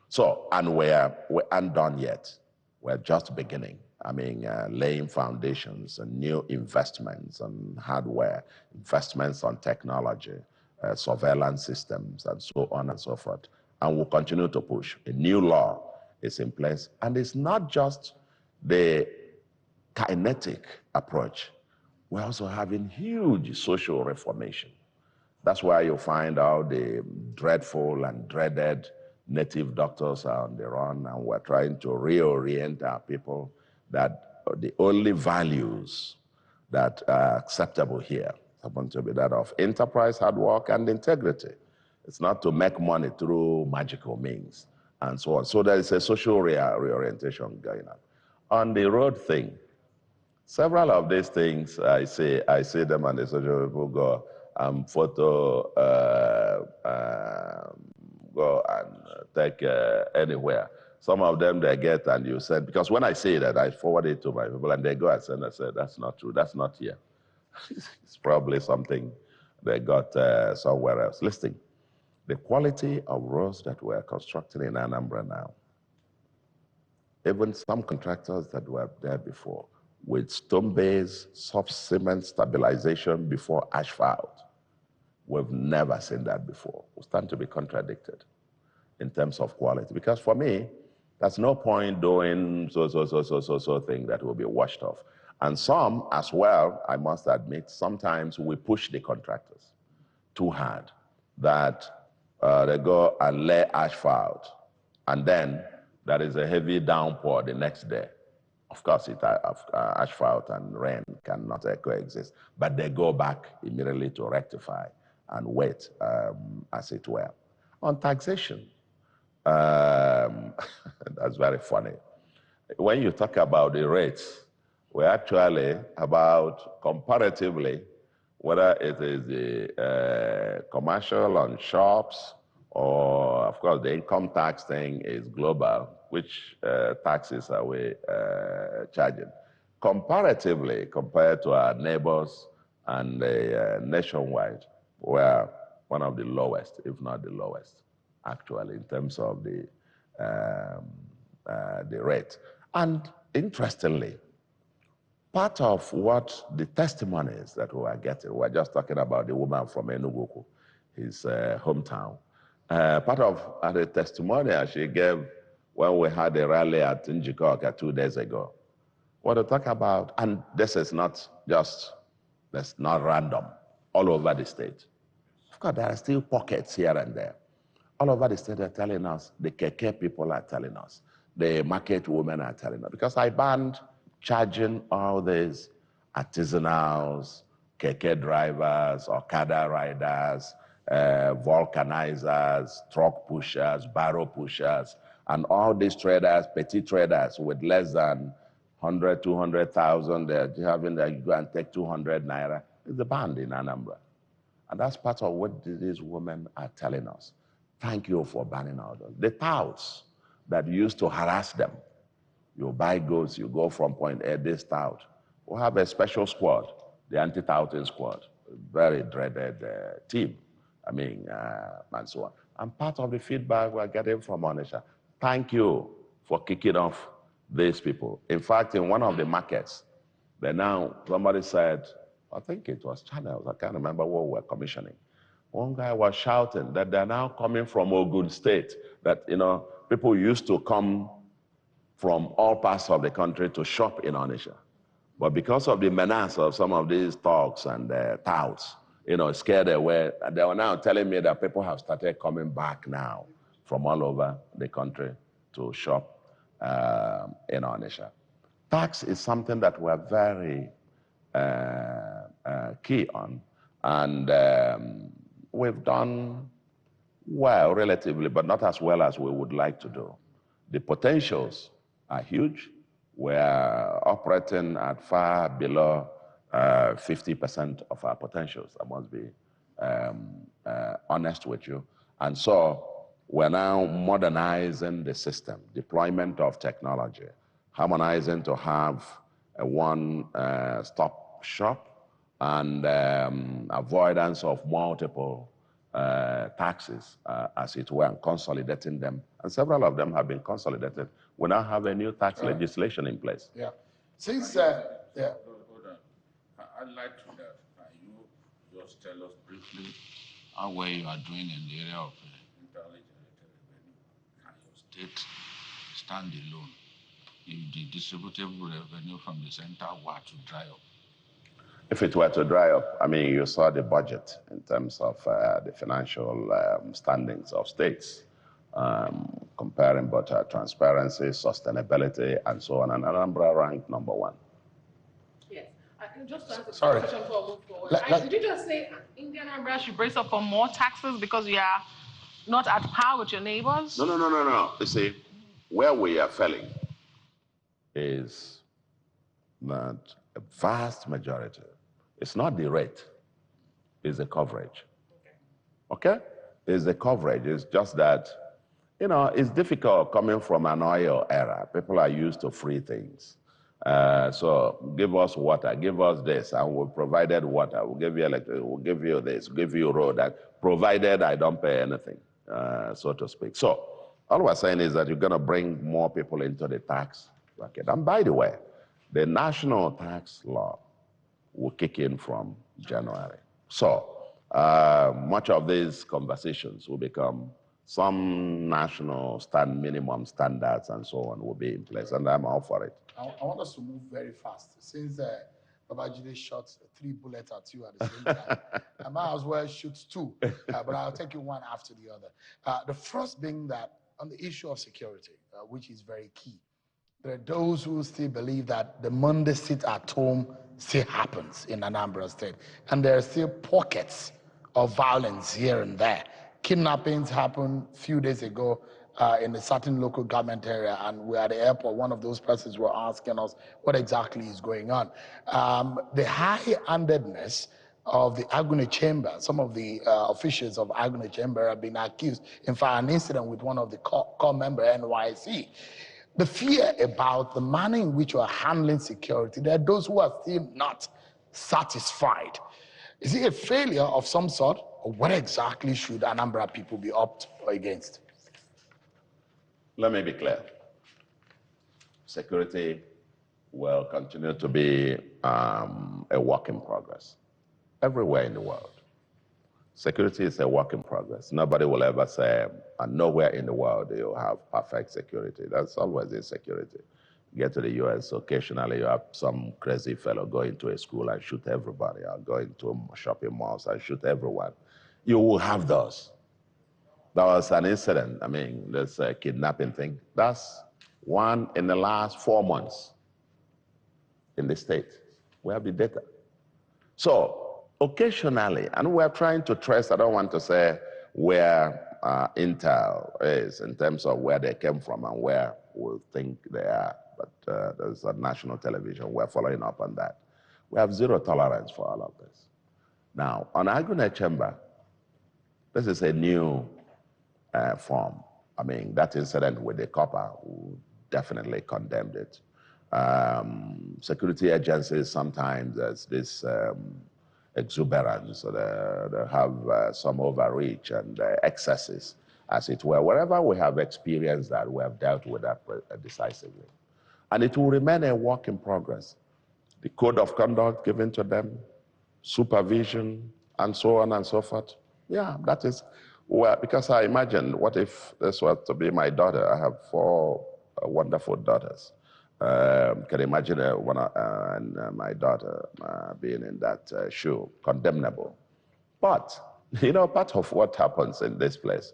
So, and we aren't done yet. We're just beginning. I mean, laying foundations and new investments on hardware, investments on technology, surveillance systems, and so on and so forth. And we'll continue to push. A new law is in place. And it's not just the kinetic approach. We're also having huge social reformation. That's why you find out the dreadful and dreaded native doctors are on the run, and we're trying to reorient our people that the only values that are acceptable here happen to be that of enterprise, hard work, and integrity. It's not to make money through magical means and so on. So there is a social reorientation going on. On the road thing, several of these things, I see them and the social people go, photo, go and take anywhere. Some of them they get and you said, because when I say that, I forward it to my people and they go and send, I said, that's not true, that's not here. It's probably something they got somewhere else. Listen, the quality of roads that we're constructing in Anambra now, even some contractors that were there before, with stone-based soft cement stabilization before asphalt. We've never seen that before. We stand to be contradicted in terms of quality. Because for me, there's no point doing so thing that will be washed off. And some as well, I must admit, sometimes we push the contractors too hard, that they go and lay asphalt, and then there is a heavy downpour the next day. Of course, asphalt and rain cannot coexist, but they go back immediately to rectify and wait, as it were. On taxation, that's very funny. When you talk about the rates, we're actually about comparatively, whether it is the commercial on shops or, of course, the income tax thing is global, which taxes are we charging. Comparatively, compared to our neighbors and nationwide, we're one of the lowest, if not the lowest, actually, in terms of the rate. And interestingly, part of what the testimonies that we are getting, we're just talking about the woman from Enugu, his hometown. Part of the testimony she gave when we had a rally at Njikoka 2 days ago, what to talk about, and this is not just, that's not random, all over the state. Of course, there are still pockets here and there. All over the state are telling us, the keke people are telling us, the market women are telling us, because I banned charging all these artisanals, keke drivers, Okada riders, vulcanizers, truck pushers, barrow pushers, and all these traders, petty traders with less than 100, 200,000, they're having that you go and take 200 naira. It's a ban in Anambra. And that's part of what these women are telling us. Thank you for banning all those. The touts that used to harass them. You buy goods, you go from point A, this tout. We have a special squad, the anti-touting squad, a very dreaded team. I mean, and so on. And part of the feedback we're getting from Onisha, thank you for kicking off these people. In fact, in one of the markets, somebody said, I think it was channels, I can't remember what we were commissioning. One guy was shouting that they're now coming from Ogun State, that, people used to come from all parts of the country to shop in Onitsha. But because of the menace of some of these thugs and touts, scared away, they were now telling me that people have started coming back now from all over the country to shop in Onitsha. Tax is something that we're very key on, and we've done well relatively, but not as well as we would like to do. The potentials are huge. We're operating at far below 50% of our potentials. I must be honest with you. And so we're now modernizing the system, deployment of technology, harmonizing to have a one-stop shop, and avoidance of multiple taxes, as it were, and consolidating them. And several of them have been consolidated. We now have a new tax legislation in place. Yeah. Since, Hold on. I'd like to that. Can you just tell us briefly how well you are doing in the area of internally generated revenue? Can your state stand alone if the distributable revenue from the center were to dry up? If it were to dry up, I mean, you saw the budget in terms of the financial standings of states, comparing both transparency, sustainability, and so on. And Anambra ranked #1. Yes. I can just answer Sorry. the question before I move forward. Did you just say Indian Anambra should brace up for more taxes because you are not at par with your neighbors? No. You see, where we are failing is that a vast majority, it's not the rate, it's the coverage. Okay? It's the coverage. It's just that, it's difficult coming from an oil era. People are used to free things. So give us water, give us this, and we've provided water. We'll give you electricity, we'll give you this, give you road, provided I don't pay anything, so to speak. So all we're saying is that you're going to bring more people into the tax bracket. And by the way, The national tax law will kick in from January. So much of these conversations will become some national minimum standards and so on will be in place, and I'm all for it. I want us to move very fast. Since Babajide shot 3 bullets at you at the same time, I might as well shoot 2, but I'll take you one after the other. The first being that on the issue of security, which is very key, there are those who still believe that the Monday sit at home still happens in Anambra State, and there are still pockets of violence here and there. Kidnappings happened a few days ago in a certain local government area, and we're at the airport. One of those persons were asking us what exactly is going on. The high-handedness of the Agune Chamber, some of the officials of Agune Chamber have been accused. In fact, an incident with one of the core member NYC. The fear about the manner in which you are handling security, there are those who are still not satisfied. Is it a failure of some sort, or what exactly should Anambra people be up or against? Let me be clear. Security will continue to be a work in progress everywhere in the world. Security is a work in progress. Nobody will ever say, and nowhere in the world you have perfect security. That's always insecurity. You get to the US, occasionally you have some crazy fellow go into a school and shoot everybody, or go into shopping malls and shoot everyone. You will have those. There was an incident, I mean, this kidnapping thing. That's one in the last 4 months in the state. We have the data. So, occasionally, and we're trying to trace, I don't want to say where Intel is in terms of where they came from and where we think they are, but there's a national television, we're following up on that. We have zero tolerance for all of this. Now, on Agune Chamber, this is a new form. I mean, that incident with the copper, we definitely condemned it. Security agencies sometimes, there's this exuberance, so they have some overreach and excesses, as it were. Wherever we have experienced that, we have dealt with that decisively. And it will remain a work in progress. The code of conduct given to them, supervision, and so on and so forth. Yeah, that is, well, because I imagine, what if this was to be my daughter? I have 4 wonderful daughters. Can imagine my daughter being in that shoe, condemnable. But, you know, part of what happens in this place,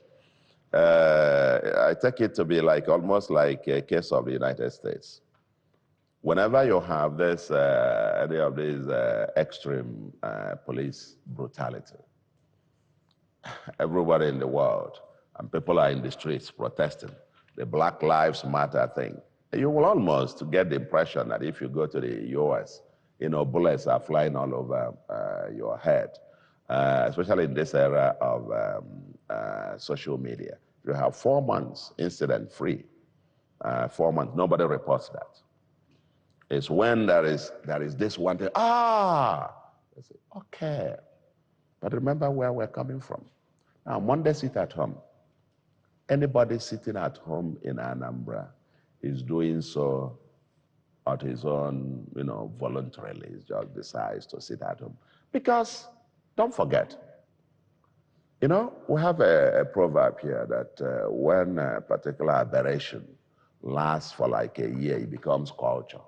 I take it to be like almost like a case of the United States. Whenever you have this, any of these extreme police brutality, everybody in the world, and people are in the streets protesting, the Black Lives Matter thing, you will almost get the impression that if you go to the US, you know, bullets are flying all over your head, especially in this era of social media. You have 4 months incident-free, 4 months, nobody reports that. It's when there is this one thing, they say, okay. But remember where we're coming from. Now, Monday sit at home. Anybody sitting at home in Anambra is doing so at his own, you know, voluntarily. He just decides to sit at home. Because, don't forget, you know, we have a proverb here that when a particular aberration lasts for like a year, it becomes culture.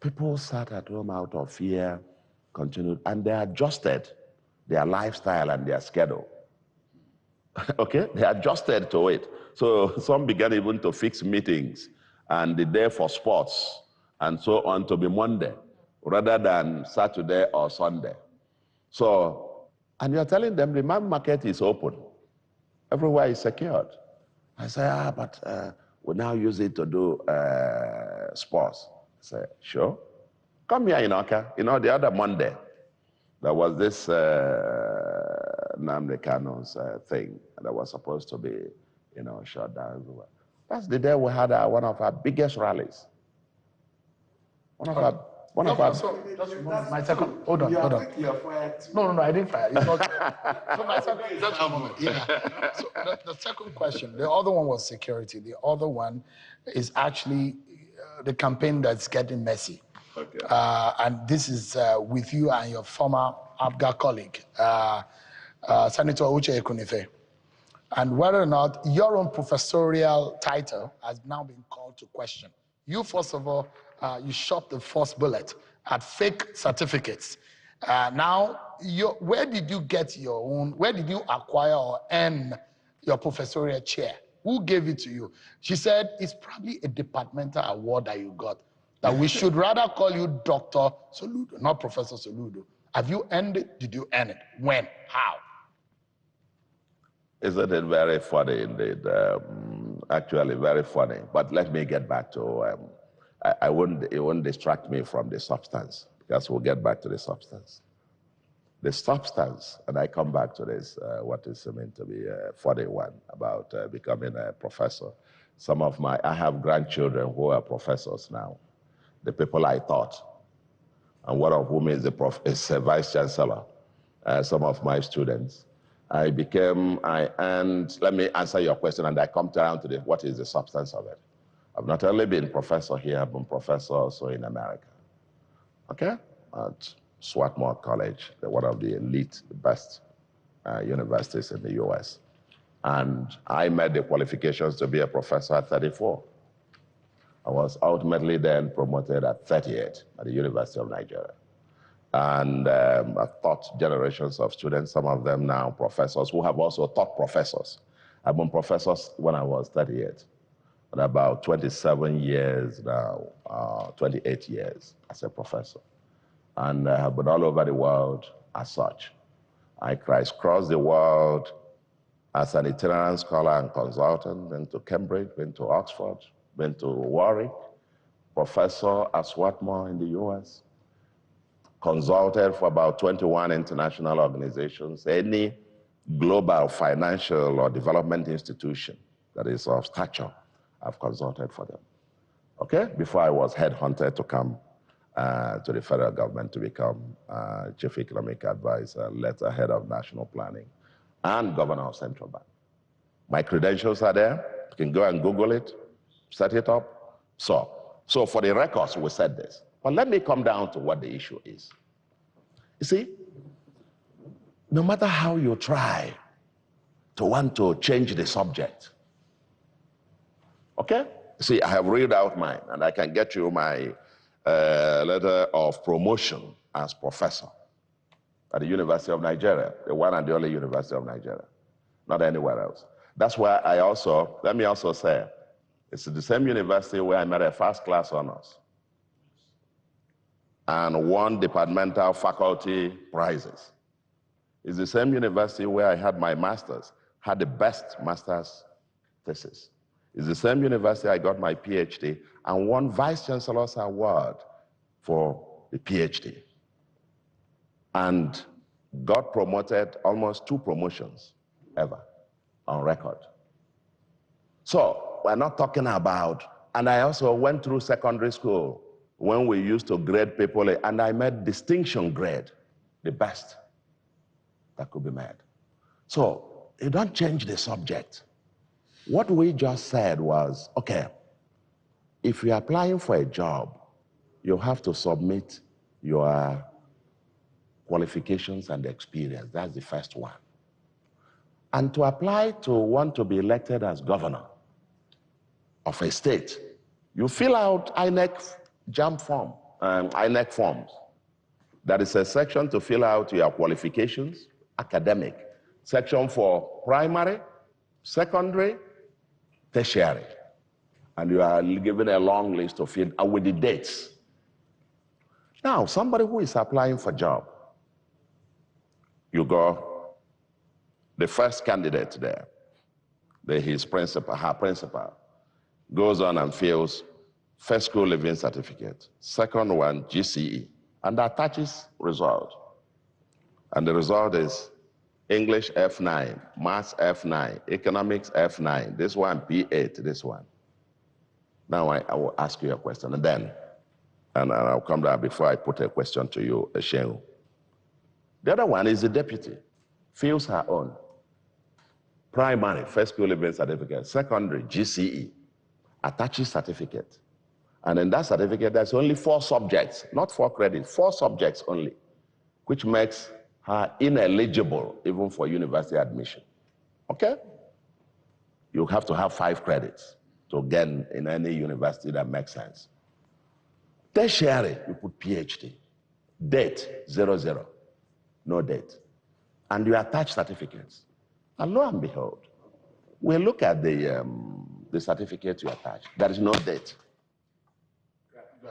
People sat at home out of fear, continued, and they adjusted their lifestyle and their schedule. Okay? They adjusted to it. So some began even to fix meetings and the day for sports and so on to be Monday rather than Saturday or Sunday. So, and you're telling them the market is open. Everywhere is secured. I say, but we now use it to do sports. I say, sure. Come here in Oka. You know, the other Monday, there was this Nnamdi Kanu's thing that was supposed to be, you know, shut down everywhere. That's the day we had one of our biggest rallies. My second, hold on. No, I didn't fire. So my second, just a moment. Yeah. So the second question, the other one was security. The other one is actually the campaign that's getting messy. Okay. And this is with you and your former ABGA colleague, Senator Uche Ekunife. And whether or not your own professorial title has now been called to question. You, first of all, you shot the first bullet at fake certificates. Now, where did you get your own, where did you acquire or earn your professorial chair? Who gave it to you? She said, it's probably a departmental award that you got, that we should rather call you Dr. Soludo, not Professor Soludo. Have you earned it? Did you earn it? When? How? Isn't it very funny indeed? Actually, very funny. But let me get back to, it wouldn't distract me from the substance, because we'll get back to the substance. The substance, and I come back to this, what is meant to be a funny one about becoming a professor. I have grandchildren who are professors now, the people I taught, and one of whom is a vice chancellor, some of my students. Let me answer your question, and I come around to what is the substance of it. I've not only been professor here, I've been professor also in America, okay? At Swarthmore College, one of the elite, best universities in the US. And I met the qualifications to be a professor at 34. I was ultimately then promoted at 38 at the University of Nigeria. And I've taught generations of students, some of them now professors, who have also taught professors. I've been professors when I was 38, and about 27 years now, 28 years as a professor. And I have been all over the world as such. I crisscrossed the world as an itinerant scholar and consultant, been to Cambridge, been to Oxford, been to Warwick, professor at Swarthmore in the US, consulted for about 21 international organizations, any global financial or development institution that is of stature, I've consulted for them. Okay? Before I was headhunted to come to the federal government to become Chief Economic Advisor, later Head of National Planning, and Governor of Central Bank. My credentials are there. You can go and Google it, set it up. So for the records, we said this. But let me come down to what the issue is. You see, no matter how you try to want to change the subject, okay? See, I have read out mine, and I can get you my letter of promotion as professor at the University of Nigeria, the one and the only University of Nigeria, not anywhere else. That's why let me also say, it's the same university where I made a first-class honors and won departmental faculty prizes. It's the same university where I had my master's, had the best master's thesis. It's the same university I got my PhD and won Vice Chancellor's Award for the PhD. And got promoted, almost 2 promotions ever on record. So we're not talking about, and I also went through secondary school when we used to grade people, and I made distinction grade, the best that could be made. So you don't change the subject. What we just said was, okay, if you're applying for a job, you have to submit your qualifications and experience. That's the first one. And to apply to want to be elected as governor of a state, you fill out INEC form, INEC forms. That is a section to fill out your qualifications, academic, section for primary, secondary, tertiary. And you are given a long list to fill out with the dates. Now, somebody who is applying for a job, you go, the first candidate there, his principal, her principal, goes on and fills first school living certificate, second one, GCE, and attaches result. And the result is English F9, Maths F9, Economics F9, this one P8, this one. Now I will ask you a question, and I'll come down before I put a question to you, Eshengu. The other one is the deputy, fills her own. Primary, first school living certificate, secondary, GCE, attaches certificate. And in that certificate, there's only 4 subjects, not 4 credits, 4 subjects only, which makes her ineligible even for university admission. Okay? You have to have 5 credits to get in any university that makes sense. Tertiary, you put PhD. Date, 00. No date. And you attach certificates. And lo and behold, we look at the certificate you attach. There is no date.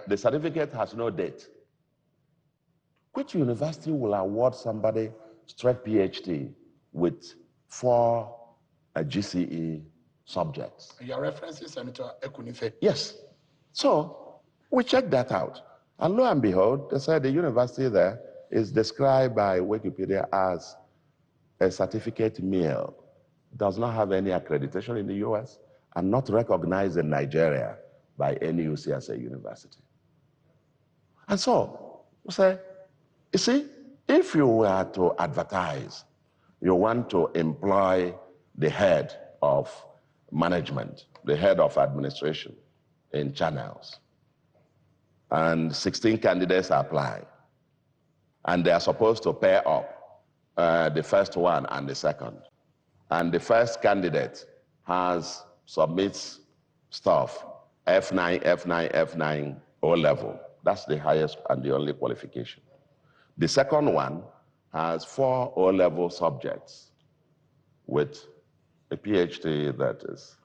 The certificate has no date. Which university will award somebody straight PhD with 4 GCE subjects? Your references, Senator Ekunife. Yes. So we checked that out. And lo and behold, they said the university there is described by Wikipedia as a certificate mill. Does not have any accreditation in the US and not recognized in Nigeria by any UCSA university. And so we say, you see, if you were to advertise, you want to employ the head of management, the head of administration in channels, and 16 candidates apply, and they are supposed to pair up the first one and the second. And the first candidate submits stuff, F9, F9, F9, O level. That's the highest and the only qualification. The second one has 4 O-level subjects with a PhD that is.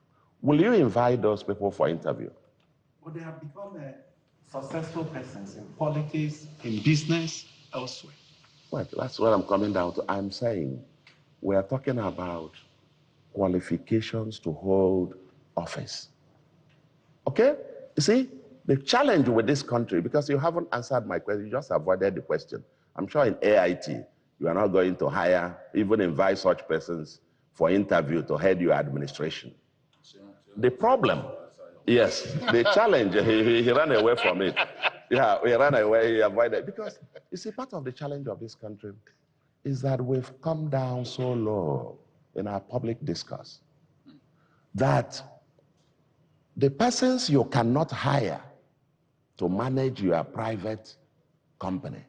Will you invite those people for interview? Well, they have become successful persons in politics, in business, elsewhere. Well, that's what I'm coming down to. I'm saying we are talking about qualifications to hold office. Okay? You see, the challenge with this country, because you haven't answered my question, you just avoided the question. I'm sure in AIT, you are not going to hire, even invite such persons for interview to head your administration. The problem, yes, the challenge, he ran away from it. Yeah, he ran away, he avoided. Because, you see, part of the challenge of this country is that we've come down so low in our public discourse that the persons you cannot hire to manage your private company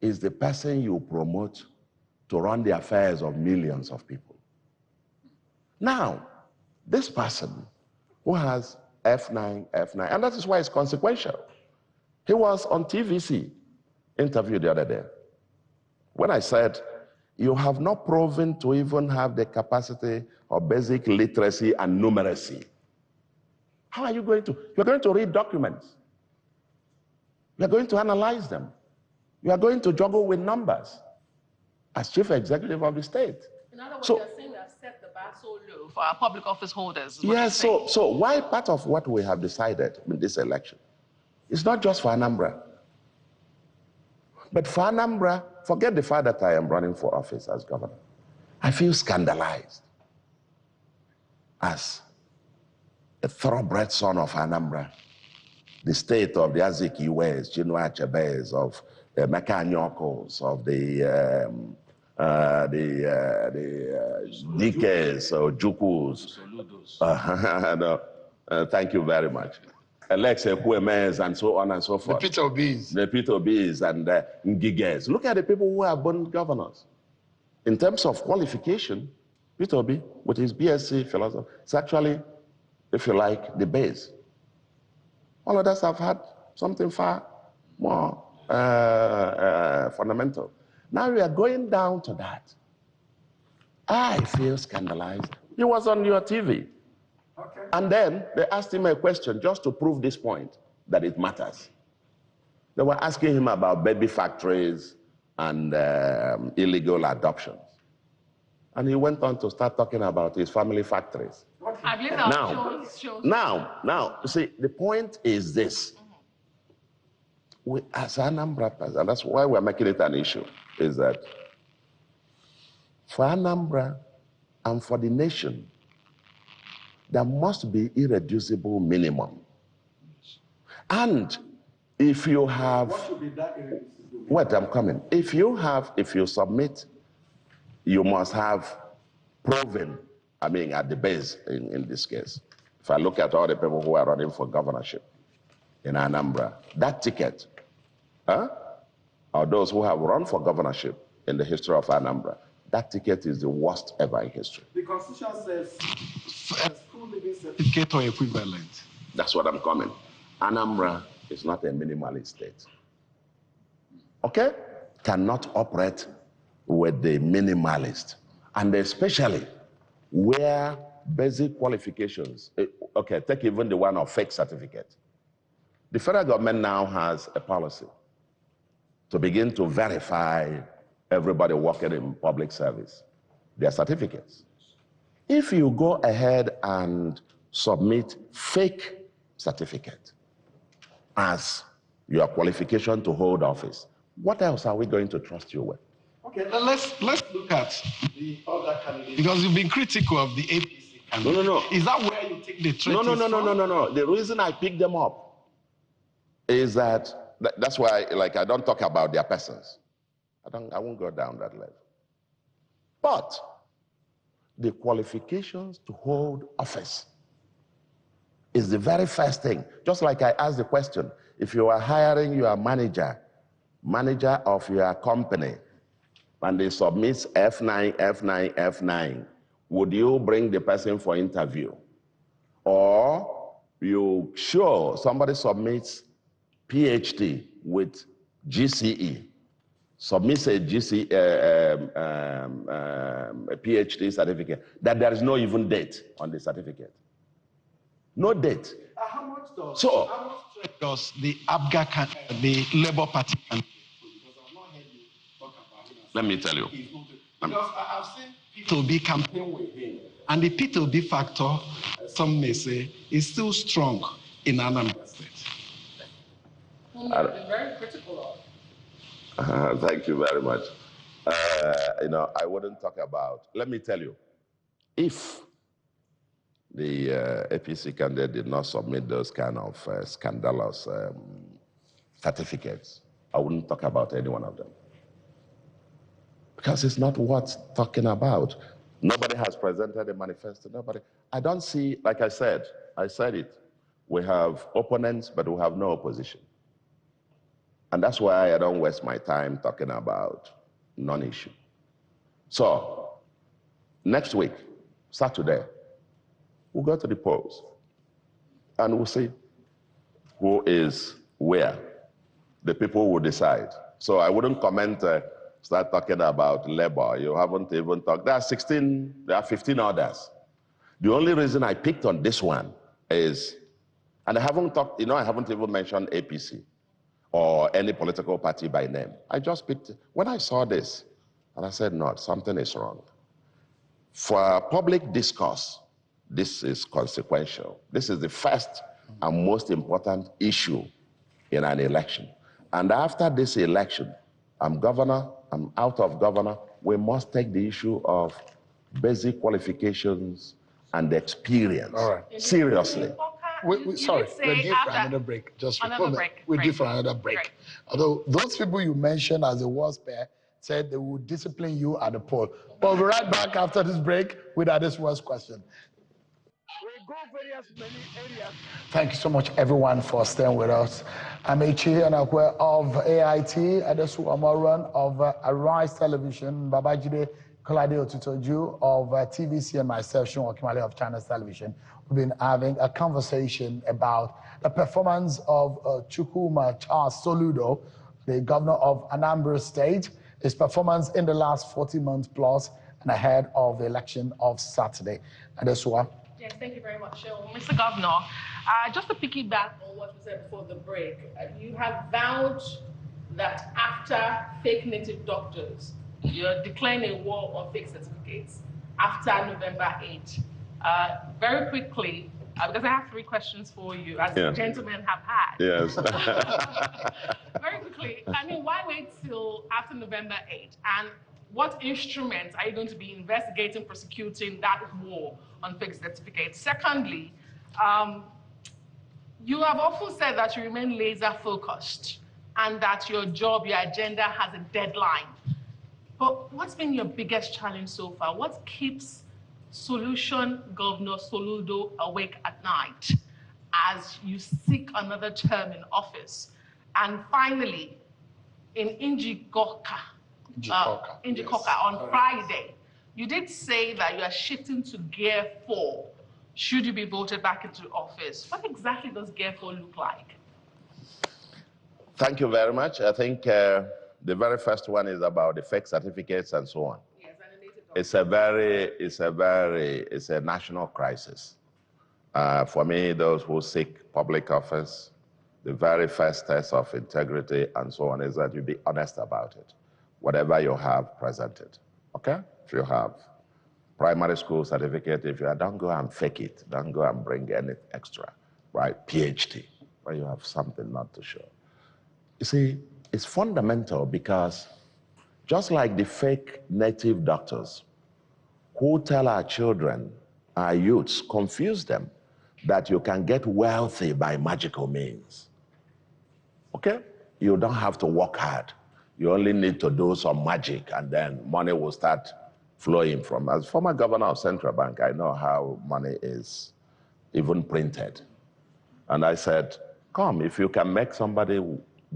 is the person you promote to run the affairs of millions of people. Now, this person who has F9, and that is why it's consequential. He was on TVC interview the other day. When I said, you have not proven to even have the capacity of basic literacy and numeracy. How are you going to? You're going to read documents. You're going to analyze them. You are going to juggle with numbers as chief executive of the state. In other words, you're saying we have set the bar so low for our public office holders. Yes, so why part of what we have decided in this election is not just for Anambra, but for Anambra, forget the fact that I am running for office as governor. I feel scandalized as a thoroughbred son of Anambra, the state of the Azikiwes, Chinua Achebes, of Emeka Anyokos, of the Dikes or Jukus. Thank you very much. Alex Ekwuemes and so on and so forth. The Peter Obis. The Peter Obis and Ngiges. Look at the people who have been governors. In terms of qualification, Peter Obi, with his BSc philosophy, is actually, if you like, the base. All of us have had something far more fundamental. Now we are going down to that. I feel scandalized. He was on your TV. Okay. And then they asked him a question just to prove this point, that it matters. They were asking him about baby factories and illegal adoptions. And he went on to start talking about his family factories. I believe that shows. Now, you see, the point is this. We, as Anambra, and that's why we're making it an issue, is that for Anambra and for the nation, there must be irreducible minimum. And if you have, what should be that irreducible? Wait, I'm coming. If you submit, you must have proven, I mean, at the base in this case. If I look at all the people who are running for governorship, in Anambra, that ticket, or those who have run for governorship in the history of Anambra, that ticket is the worst ever in history. The Constitution says school living certificate or equivalent. That's what I'm coming. Anambra is not a minimalist state. Okay? Cannot operate with the minimalist. And especially where basic qualifications, okay, take even the one of fake certificate. The federal government now has a policy to begin to verify everybody working in public service, their certificates. If you go ahead and submit fake certificate as your qualification to hold office, what else are we going to trust you with? Okay, then let's look at the other candidates, because you've been critical of the APC candidate. No. Is that where you take the threat? No. The reason I picked them up is that's why, like, I don't talk about their persons. I won't go down that level. But the qualifications to hold office is the very first thing. Just like I asked the question, if you are hiring your manager of your company, and they submit F9, would you bring the person for interview? Or you sure somebody submits PhD with GCE, submits a PhD certificate, that there is no even date on the certificate. No date. How much does the ABGA, the Labour Party candidate? Because I've not heard you talk about him. Let me tell you. Because I've seen P2B campaign with him, and the P2B factor, some may say, is still strong in Anambra State. Whom you've been very critical of. Thank you very much. I wouldn't talk about, let me tell you, if the APC candidate did not submit those kind of scandalous certificates, I wouldn't talk about any one of them. Because it's not worth talking about. Nobody has presented a manifesto, nobody. I don't see, like I said it, we have opponents, but we have no opposition. And that's why I don't waste my time talking about non-issue. So, next week, Saturday, we'll go to the polls and we'll see who is where. The people will decide. So I wouldn't start talking about labor. You haven't even talked. There are 15 others. The only reason I picked on this one is, and I haven't even mentioned APC or any political party by name. I just picked, when I saw this, and I said, no, something is wrong. For public discourse, this is consequential. This is the first and most important issue in an election. And after this election, I'm governor, I'm out of governor, we must take the issue of basic qualifications and experience seriously. Sorry, we're due for another break. Just we're due for another break. Right. Although those people you mentioned as the worst pair said they will discipline you at the poll. We'll be right back after this break with this worst question. We go various many areas. Thank you so much, everyone, for staying with us. I'm Echi Anakwe of AIT, Adesu Amaran of Arise Television, Babajide Kolade Otutoju of TVC, and myself, Sean Okimale of Channels Television. We've been having a conversation about the performance of Chukwuma Charles Soludo, the governor of Anambra State, his performance in the last 40 months plus and ahead of the election of Saturday. Adesua. Yes, thank you very much, Mr. Governor. Just to piggyback on what you said before the break, you have vowed that after fake native doctors, you're declaring a war on fake certificates after November 8. Very quickly, because I have 3 questions for you, as the gentlemen have had. Yes. Very quickly, why wait till after November 8? And what instruments are you going to be investigating, prosecuting that war on fake certificates? Secondly, you have often said that you remain laser focused and that your job, your agenda has a deadline. But what's been your biggest challenge so far? What keeps Solution Governor Soludo awake at night? as you seek another term in office? And finally, in Njikoka on Friday, you did say that you are shifting to Gear 4 should you be voted back into office. What exactly does Gear 4 look like? Thank you very much. I think the very first one is about the fake certificates and so on. Yes, It's a national crisis. For me, those who seek public office, the very first test of integrity and so on is that you be honest about it. Whatever you have, present it. Okay? If you have primary school certificate, if you are, don't go and fake it. Don't go and bring any extra, right? PhD, where you have something not to show. You see, it's fundamental because just like the fake native doctors who tell our children, our youths, confuse them that you can get wealthy by magical means. Okay? You don't have to work hard. You only need to do some magic and then money will start flowing from. As former governor of Central Bank, I know how money is even printed. And I said, come, if you can make somebody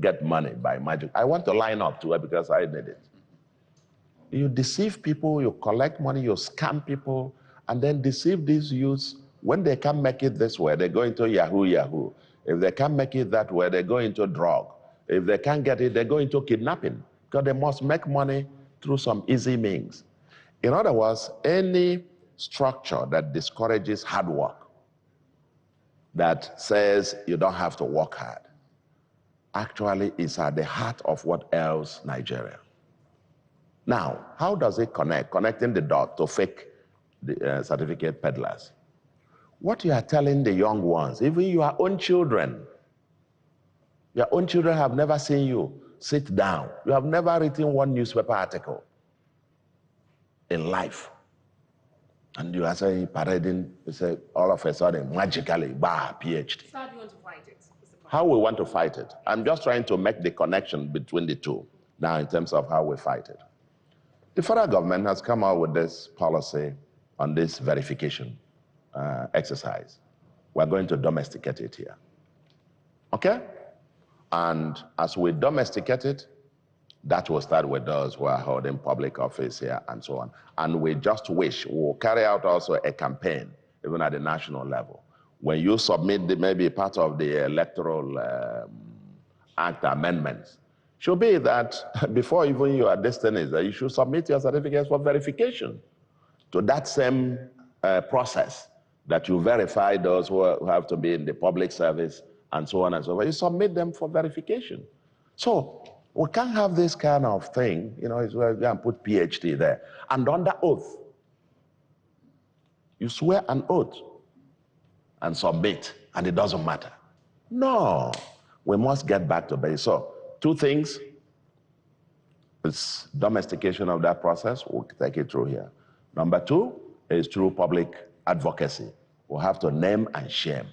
get money by magic, I want to line up to it because I need it. You deceive people, you collect money, you scam people, and then deceive these youths. When they can't make it this way, they go into Yahoo. If they can't make it that way, they go into drug. If they can't get it, they go into kidnapping because they must make money through some easy means. In other words, any structure that discourages hard work, that says you don't have to work hard, actually is at the heart of what ails Nigeria. Now, how does it connect? Connecting the dot to fake certificate peddlers. What you are telling the young ones, even your own children have never seen you sit down. You have never written one newspaper article in life. And you are saying, parading, you say, all of a sudden, magically, PhD. So how do you want to fight it? How we want to fight it? I'm just trying to make the connection between the two now in terms of how we fight it. The federal government has come out with this policy on this verification exercise. We're going to domesticate it here. Okay? And as we domesticate it, that will start with those who are holding public office here and so on. And we just wish we'll carry out also a campaign, even at the national level. When you submit maybe part of the Electoral Act amendments, should be that before even your destinies, that you should submit your certificates for verification to that same process that you verify those who have to be in the public service and so on and so forth. You submit them for verification. So we can't have this kind of thing, you know, it's where you can put PhD there. And under oath, you swear an oath and submit, and it doesn't matter. No, we must get back to basics. So, two things. It's domestication of that process. We'll take it through here. Number two is through public advocacy. We'll have to name and shame.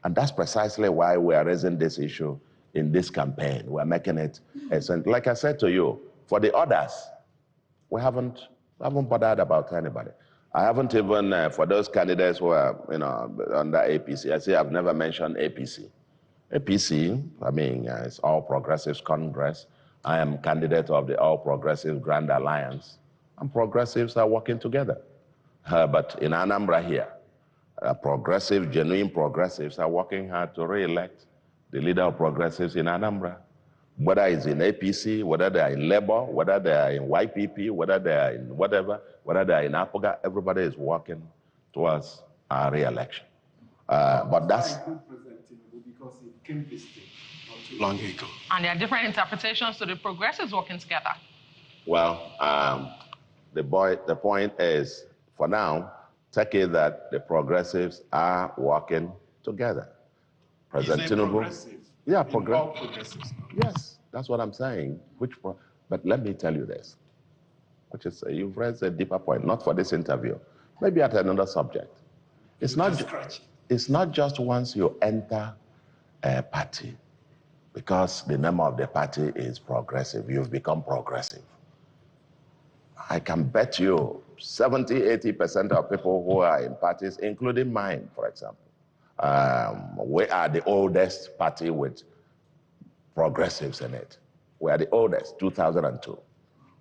And that's precisely why we are raising this issue in this campaign. We're making it, like I said to you, for the others, we haven't bothered about anybody. I haven't even, for those candidates who are, under APC, I say I've never mentioned APC. APC, I mean, it's All Progressives Congress. I am candidate of the All Progressives Grand Alliance, and progressives are working together. But in Anambra here, genuine progressives are working hard to re-elect the leader of progressives in Anambra. Whether it's in APC, whether they are in Labour, whether they are in YPP, whether they are in whatever, whether they are in APOGA, everybody is working towards a re-election. But that's... because it came visiting not too long ago. And there are different interpretations to the progressives working together. Well, the point is, for now, take it that the progressives are working together. President Tinubu. Yeah, progressives. Yes, that's what I'm saying. But let me tell you this, which is you've raised a deeper point, not for this interview, maybe at another subject. It's not just once you enter a party, because the name of the party is progressive, you've become progressive. I can bet you 70, 80% of people who are in parties, including mine, for example, We are the oldest party with progressives in it. We are the oldest, 2002.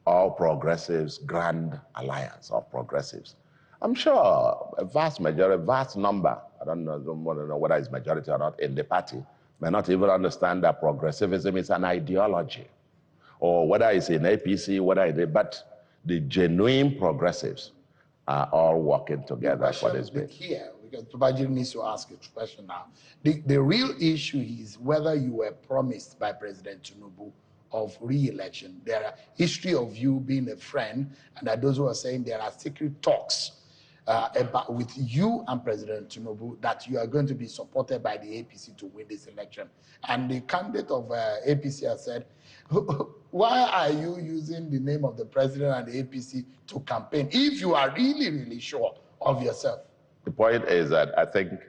All Progressives Grand Alliance of Progressives. I'm sure a vast majority, vast number, I don't want to know whether it's majority or not in the party, may not even understand that progressivism is an ideology, or whether it's in APC, whether it is, but the genuine progressives are all working together for this bit. Here, because Babajiri needs to ask a question now. The real issue is whether you were promised by President Tinubu of re-election. There are history of you being a friend, and that those who are saying there are secret talks about with you and President Tinubu that you are going to be supported by the APC to win this election. And the candidate of APC has said, why are you using the name of the president and the APC to campaign if you are really, really sure of yourself? The point is that I think,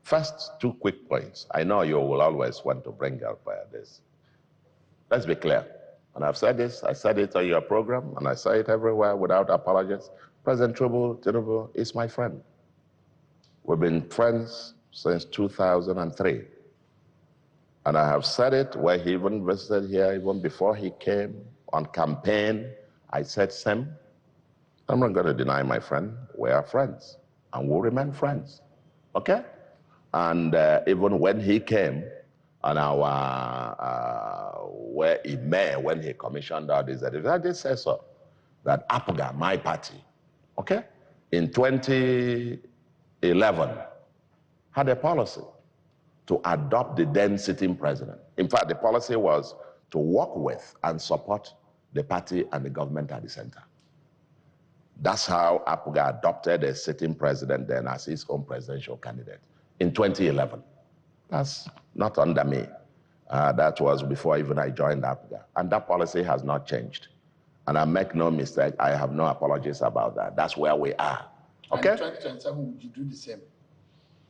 first, 2 quick points. I know you will always want to bring up this. Let's be clear. And I've said this, I said it on your program, and I say it everywhere without apologies. President Tinubu is my friend. We've been friends since 2003. And I have said it where he even visited here, even before he came on campaign. I said same. I'm not going to deny my friend. We are friends, and we'll remain friends. Okay? And even when he came on our, when he commissioned all this, I did say so, that APGA, my party, okay, in 2011, had a policy to adopt the then sitting president. In fact, the policy was to work with and support the party and the government at the center. That's how APGA adopted a sitting president then as his own presidential candidate in 2011. That's not under me. That was before even I joined APGA. And that policy has not changed. And I make no mistake, I have no apologies about that. That's where we are. Okay? And in 2027, would you do the same?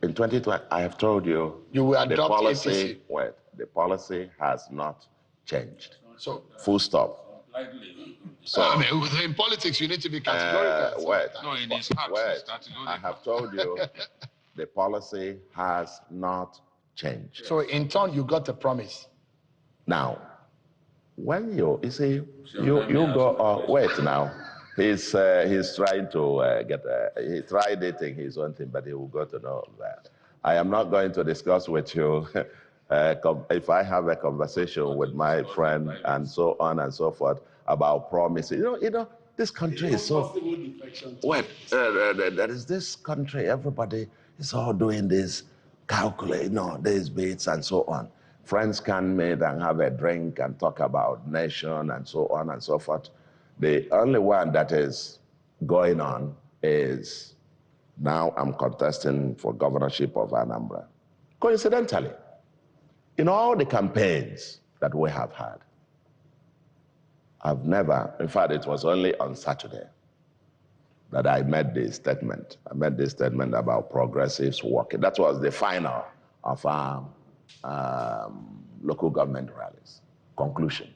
In 2020, I have told you, you will adopt the policy, APC. wait, the policy has not changed. So, full stop. So, I mean, in politics, you need to be categorical. Wait, no, in his heart, I have told you, the policy has not changed. So, in turn, you got a promise. Now, when you see, you go, wait now. He's trying to he tried dating his own thing, but he will go to know that. I am not going to discuss with you if I have a conversation with my friend and so on and so forth about promises. You know, this country is so. Wait, there is this country. Everybody is all doing this, calculate, these bits and so on. Friends can meet and have a drink and talk about nation and so on and so forth. The only one that is going on is now I'm contesting for governorship of Anambra. Coincidentally, in all the campaigns that we have had, I've never, in fact, it was only on Saturday that I made this statement. I made this statement about progressives working. That was the final of our local government rallies. Conclusion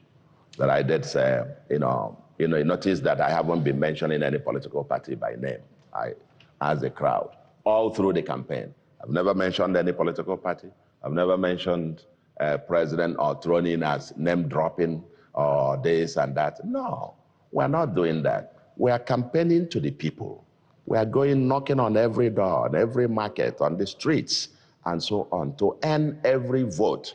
that I did say, you notice that I haven't been mentioning any political party by name as a crowd all through the campaign. I've never mentioned any political party. I've never mentioned president or thrown in as name dropping or this and that. No, we're not doing that. We are campaigning to the people. We are going knocking on every door, on every market, on the streets, and so on, to earn every vote,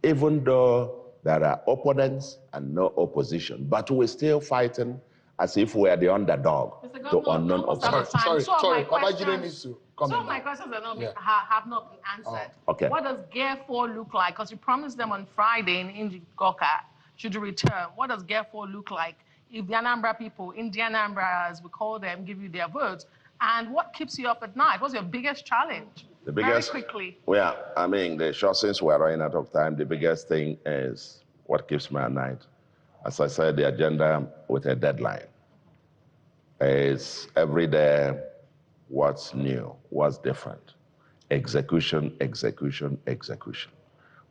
even though there are opponents and no opposition. But we're still fighting as if we are the underdog to unknown opponents. Sorry, Babajide needs to comment. So my questions have not been answered. Okay. What does Gear 4 look like? Because you promised them on Friday in Indigoka, should you return. What does Gear 4 look like if the Anambra people, Indian Anambra, as we call them, give you their votes? And what keeps you up at night? What's your biggest challenge? The biggest, very quickly. Well, I mean, since we're running out of time, the biggest thing is what keeps me at night. As I said, the agenda with a deadline is every day what's new, what's different. Execution, execution, execution.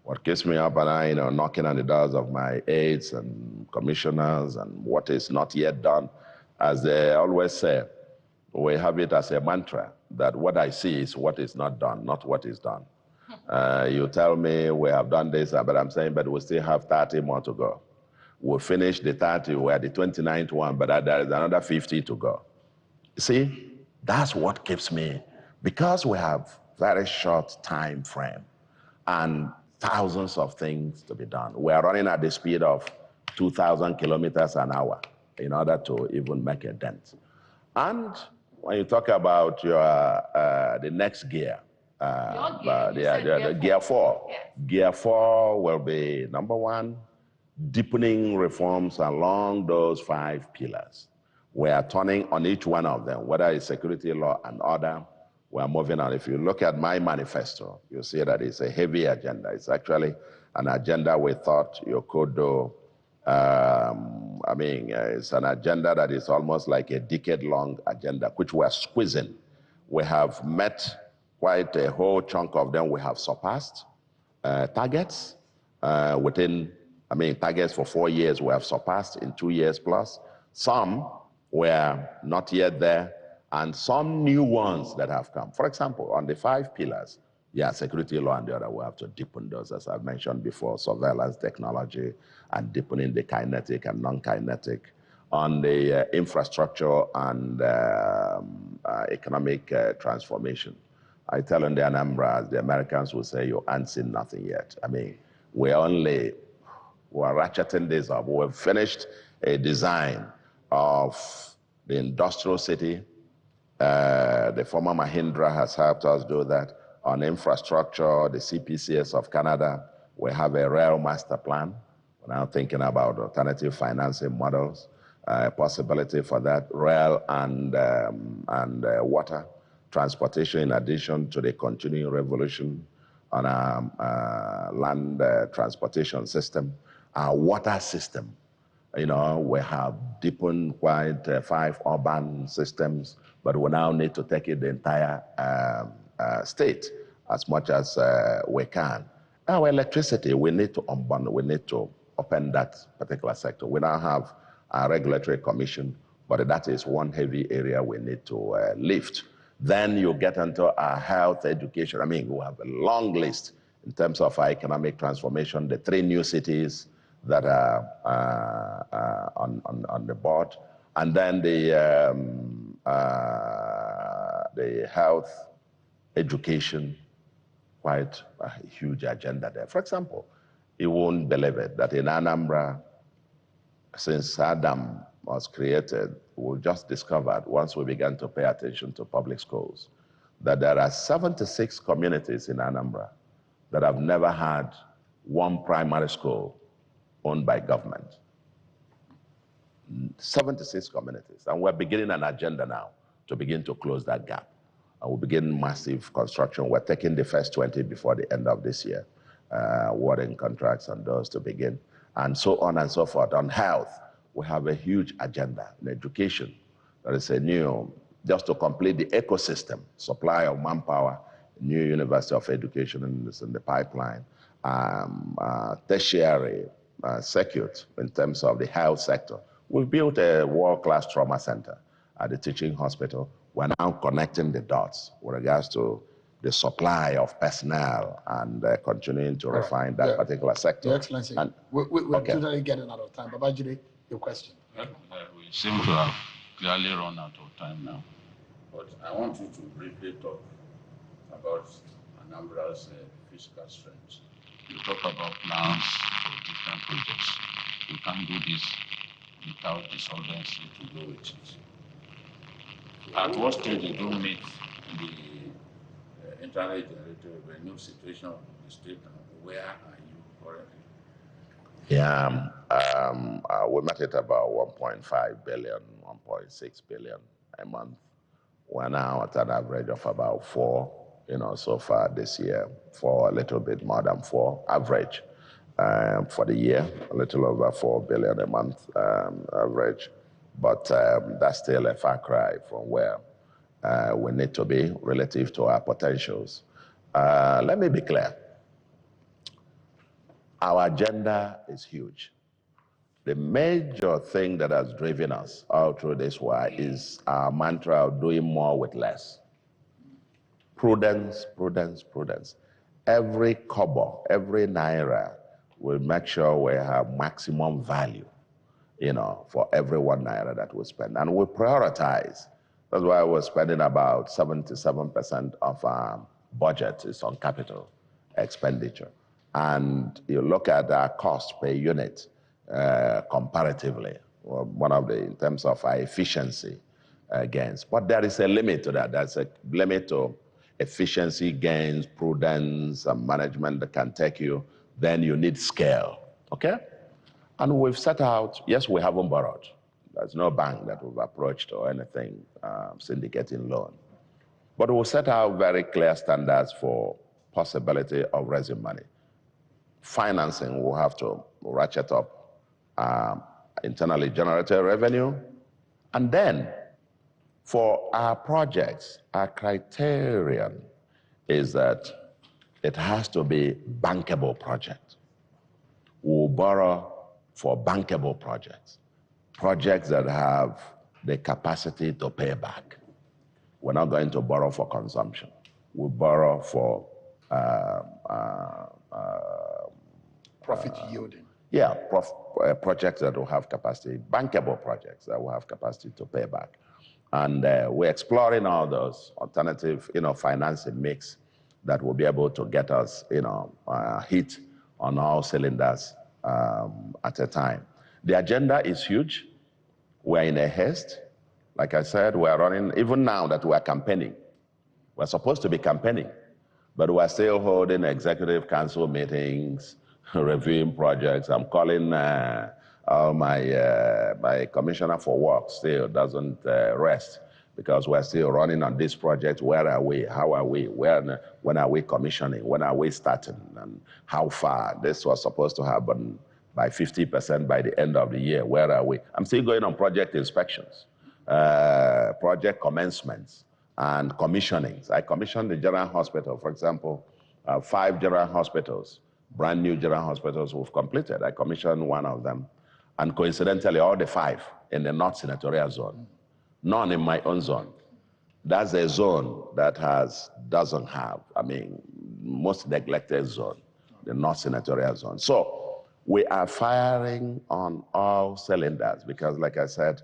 What keeps me up at night, knocking on the doors of my aides and commissioners and what is not yet done, as they always say, we have it as a mantra. that what I see is what is not done, not what is done. You tell me we have done this, but I'm saying, but we still have 30 more to go. We'll finish the 30, we're at the 29th one, but there is another 50 to go. See, that's what keeps me, because we have very short time frame and thousands of things to be done. We are running at the speed of 2,000 kilometers an hour in order to even make a dent. And when you talk about your the next gear, the gear 4. Yes. Gear 4 will be, number one, deepening reforms along those 5 pillars. We are turning on each one of them, whether it's security, law, and order. We are moving on. If you look at my manifesto, you'll see that it's a heavy agenda. It's actually an agenda we thought you could do. It's an agenda that is almost like a decade-long agenda, which we are squeezing. We have met quite a whole chunk of them. We have surpassed targets targets for 4 years we have surpassed in 2 years plus. Some were not yet there, and some new ones that have come. For example, on the 5 pillars, security, law, and the other, we have to deepen those, as I've mentioned before, surveillance technology, and deepening the kinetic and non-kinetic. On the infrastructure and economic transformation, I tell in the Anambra, the Americans will say, you ain't seen nothing yet. We're ratcheting this up. We've finished a design of the industrial city. The former Mahindra has helped us do that. On infrastructure, the CPCS of Canada, we have a rail master plan. We're now thinking about alternative financing models, possibility for that, rail and water, transportation, in addition to the continuing revolution on our land transportation system, our water system. We have deepened quite 5 urban systems, but we now need to take it the entire state as much as we can. Our electricity, we need to unbundle, we need to open that particular sector. We now have a regulatory commission, but that is one heavy area we need to lift. Then you get into our health, education. we have a long list in terms of our economic transformation, the 3 new cities that are on the board, and then the health, education, quite a huge agenda there. For example, you won't believe it, that in Anambra, since Adam was created, we just discovered, once we began to pay attention to public schools, that there are 76 communities in Anambra that have never had one primary school owned by government. 76 communities. And we're beginning an agenda now to begin to close that gap. And we'll begin massive construction. We're taking the first 20 before the end of this year, awarding contracts on those to begin, and so on and so forth. On health, we have a huge agenda. In education, there is a new, just to complete the ecosystem, supply of manpower, new University of Education is in the pipeline, tertiary circuit in terms of the health sector. We've built a world-class trauma center at the teaching hospital. We're now connecting the dots with regards to the supply of personnel and continuing to refine that particular sector. Your Excellency, we're totally getting out of time. Babajide, your question. Well, we seem to have clearly run out of time now. But I want you to briefly talk about Anambra's fiscal strength. You talk about plans for different projects. You can't do this without the solvency to go with it. At what stage did you meet the internally generated revenue situation of the state, and where are you currently? We met at about 1.5 billion, 1.6 billion a month. We're now at an average of about 4, so far this year, 4, a little bit more than 4 average. For the year, a little over 4 billion a month average. But that's still a far cry from where we need to be relative to our potentials. Let me be clear. Our agenda is huge. The major thing that has driven us all through this while is our mantra of doing more with less. prudence, prudence, prudence. Every kobo, every naira, we make sure we have maximum value, for every 1 naira that we spend. And we prioritize. That's why we're spending about 77% of our budget is on capital expenditure. And you look at our cost per unit comparatively, in terms of our efficiency gains. But there is a limit to that. There's a limit to efficiency gains, prudence, and management that can take you. Then you need scale, okay? And we've set out, yes, we haven't borrowed. There's no bank that we've approached or anything syndicating loan. But we'll set out very clear standards for possibility of raising money. Financing, we'll have to ratchet up internally generated revenue. And then for our projects, our criterion is that it has to be bankable project. We'll borrow for bankable projects, projects that have the capacity to pay back. We're not going to borrow for consumption. We borrow for profit yielding. Yeah, projects that will have capacity, bankable projects that will have capacity to pay back. And we're exploring all those alternative, financing mix that will be able to get us, hit on all cylinders at a time. The agenda is huge. We're in a haste. Like I said, we're running, even now that we're campaigning, we're supposed to be campaigning, but we're still holding executive council meetings, reviewing projects. I'm calling my commissioner for work still doesn't rest because we're still running on this project. Where are we? How are we? When are we commissioning? When are we starting? And how far? This was supposed to happen by 50% by the end of the year. Where are we? I'm still going on project inspections, project commencements, and commissionings. I commissioned the general hospital, for example, 5 general hospitals, brand new general hospitals we've completed. I commissioned one of them. And coincidentally, all the 5 in the North Senatorial Zone, none in my own zone. That's a zone that doesn't have, most neglected zone, the North Senatorial Zone. So we are firing on all cylinders because, like I said,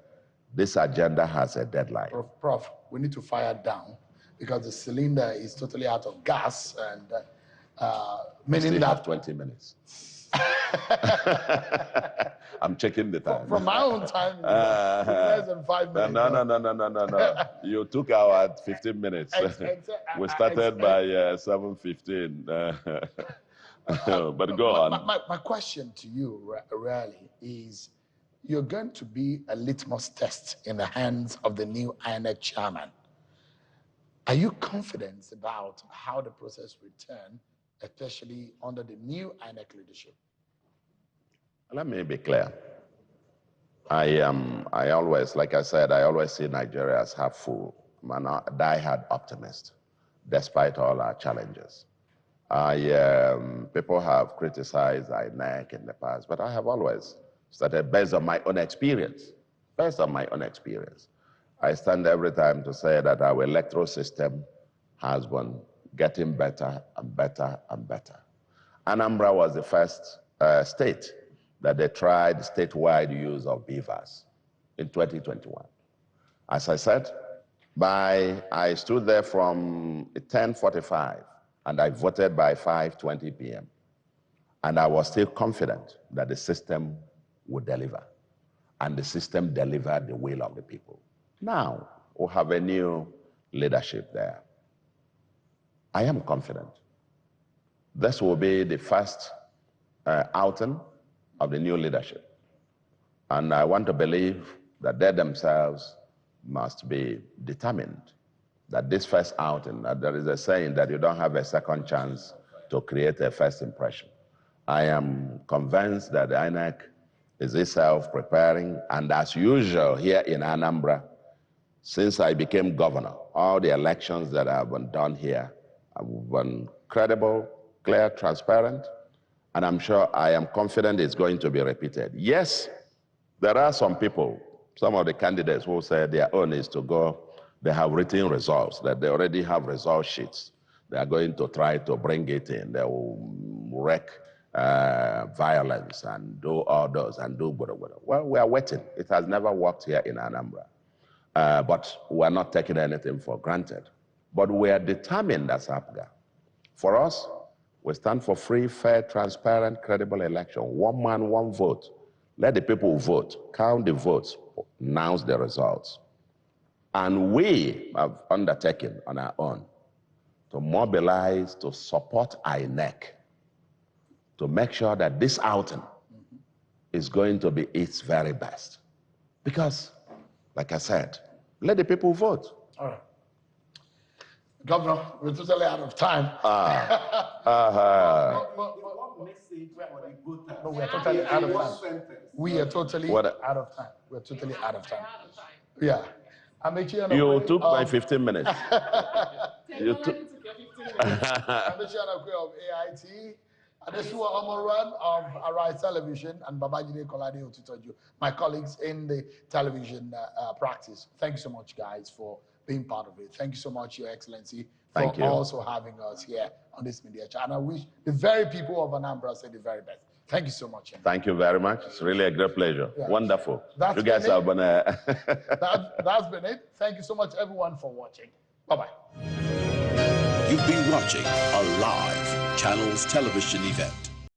this agenda has a deadline. Prof, we need to fire down because the cylinder is totally out of gas and meaning that have 20 minutes. I'm checking the time. From my own time, less than 5 minutes. No. You took our 15 minutes. We started by 7:15. But go on. My question to you, really, is you're going to be a litmus test in the hands of the new INEC chairman. Are you confident about how the process will turn, especially under the new INEC leadership? Let me be clear. I always, like I said, I always see Nigeria as half full. I'm a diehard optimist, despite all our challenges. People have criticized INEC in the past, but I have always started based on my own experience. Based on my own experience. I stand every time to say that our electoral system has been getting better and better and better. Anambra was the first state that they tried statewide use of beavers in 2021. As I said, I stood there from 10:45 and I voted by 5:20 p.m. And I was still confident that the system would deliver. And the system delivered the will of the people. Now, we have a new leadership there. I am confident. This will be the first outing of the new leadership. And I want to believe that they themselves must be determined that this first outing, that there is a saying that you don't have a second chance to create a first impression. I am convinced that the INEC is itself preparing, and as usual here in Anambra, since I became governor, all the elections that have been done here have been credible, clear, transparent, and I'm sure I am confident it's going to be repeated. Yes, there are some people, some of the candidates who say their own is to go, they have written results, that they already have result sheets. They are going to try to bring it in. They will wreak violence and do orders and do whatever. Well, we are waiting. It has never worked here in Anambra. But we are not taking anything for granted. But we are determined as APGA. For us, we stand for free, fair, transparent, credible election. One man, one vote. Let the people vote, count the votes, announce the results. And we have undertaken on our own to mobilize, to support INEC, to make sure that this outing is going to be its very best. Because, like I said, let the people vote. All right. Governor, we're totally out of time. No, we are totally out of time. We are totally out of time. We're totally out of time. Yeah. You took my 15 minutes. You took your 15 minutes. of AIT, Adesua Omoran of Arise Television, and Babajide Kolade Otitoju, my colleagues in the television practice. Thank you so much, guys, for being part of it. Thank you so much, Your Excellency, for also having us here on this media channel. I wish the very people of Anambra say the very best. Thank you so much. Thank you very much. It's really a great pleasure. Yeah. Wonderful. You guys have been that's been it. Thank you so much, everyone, for watching. Bye-bye. You've been watching a live Channels television event.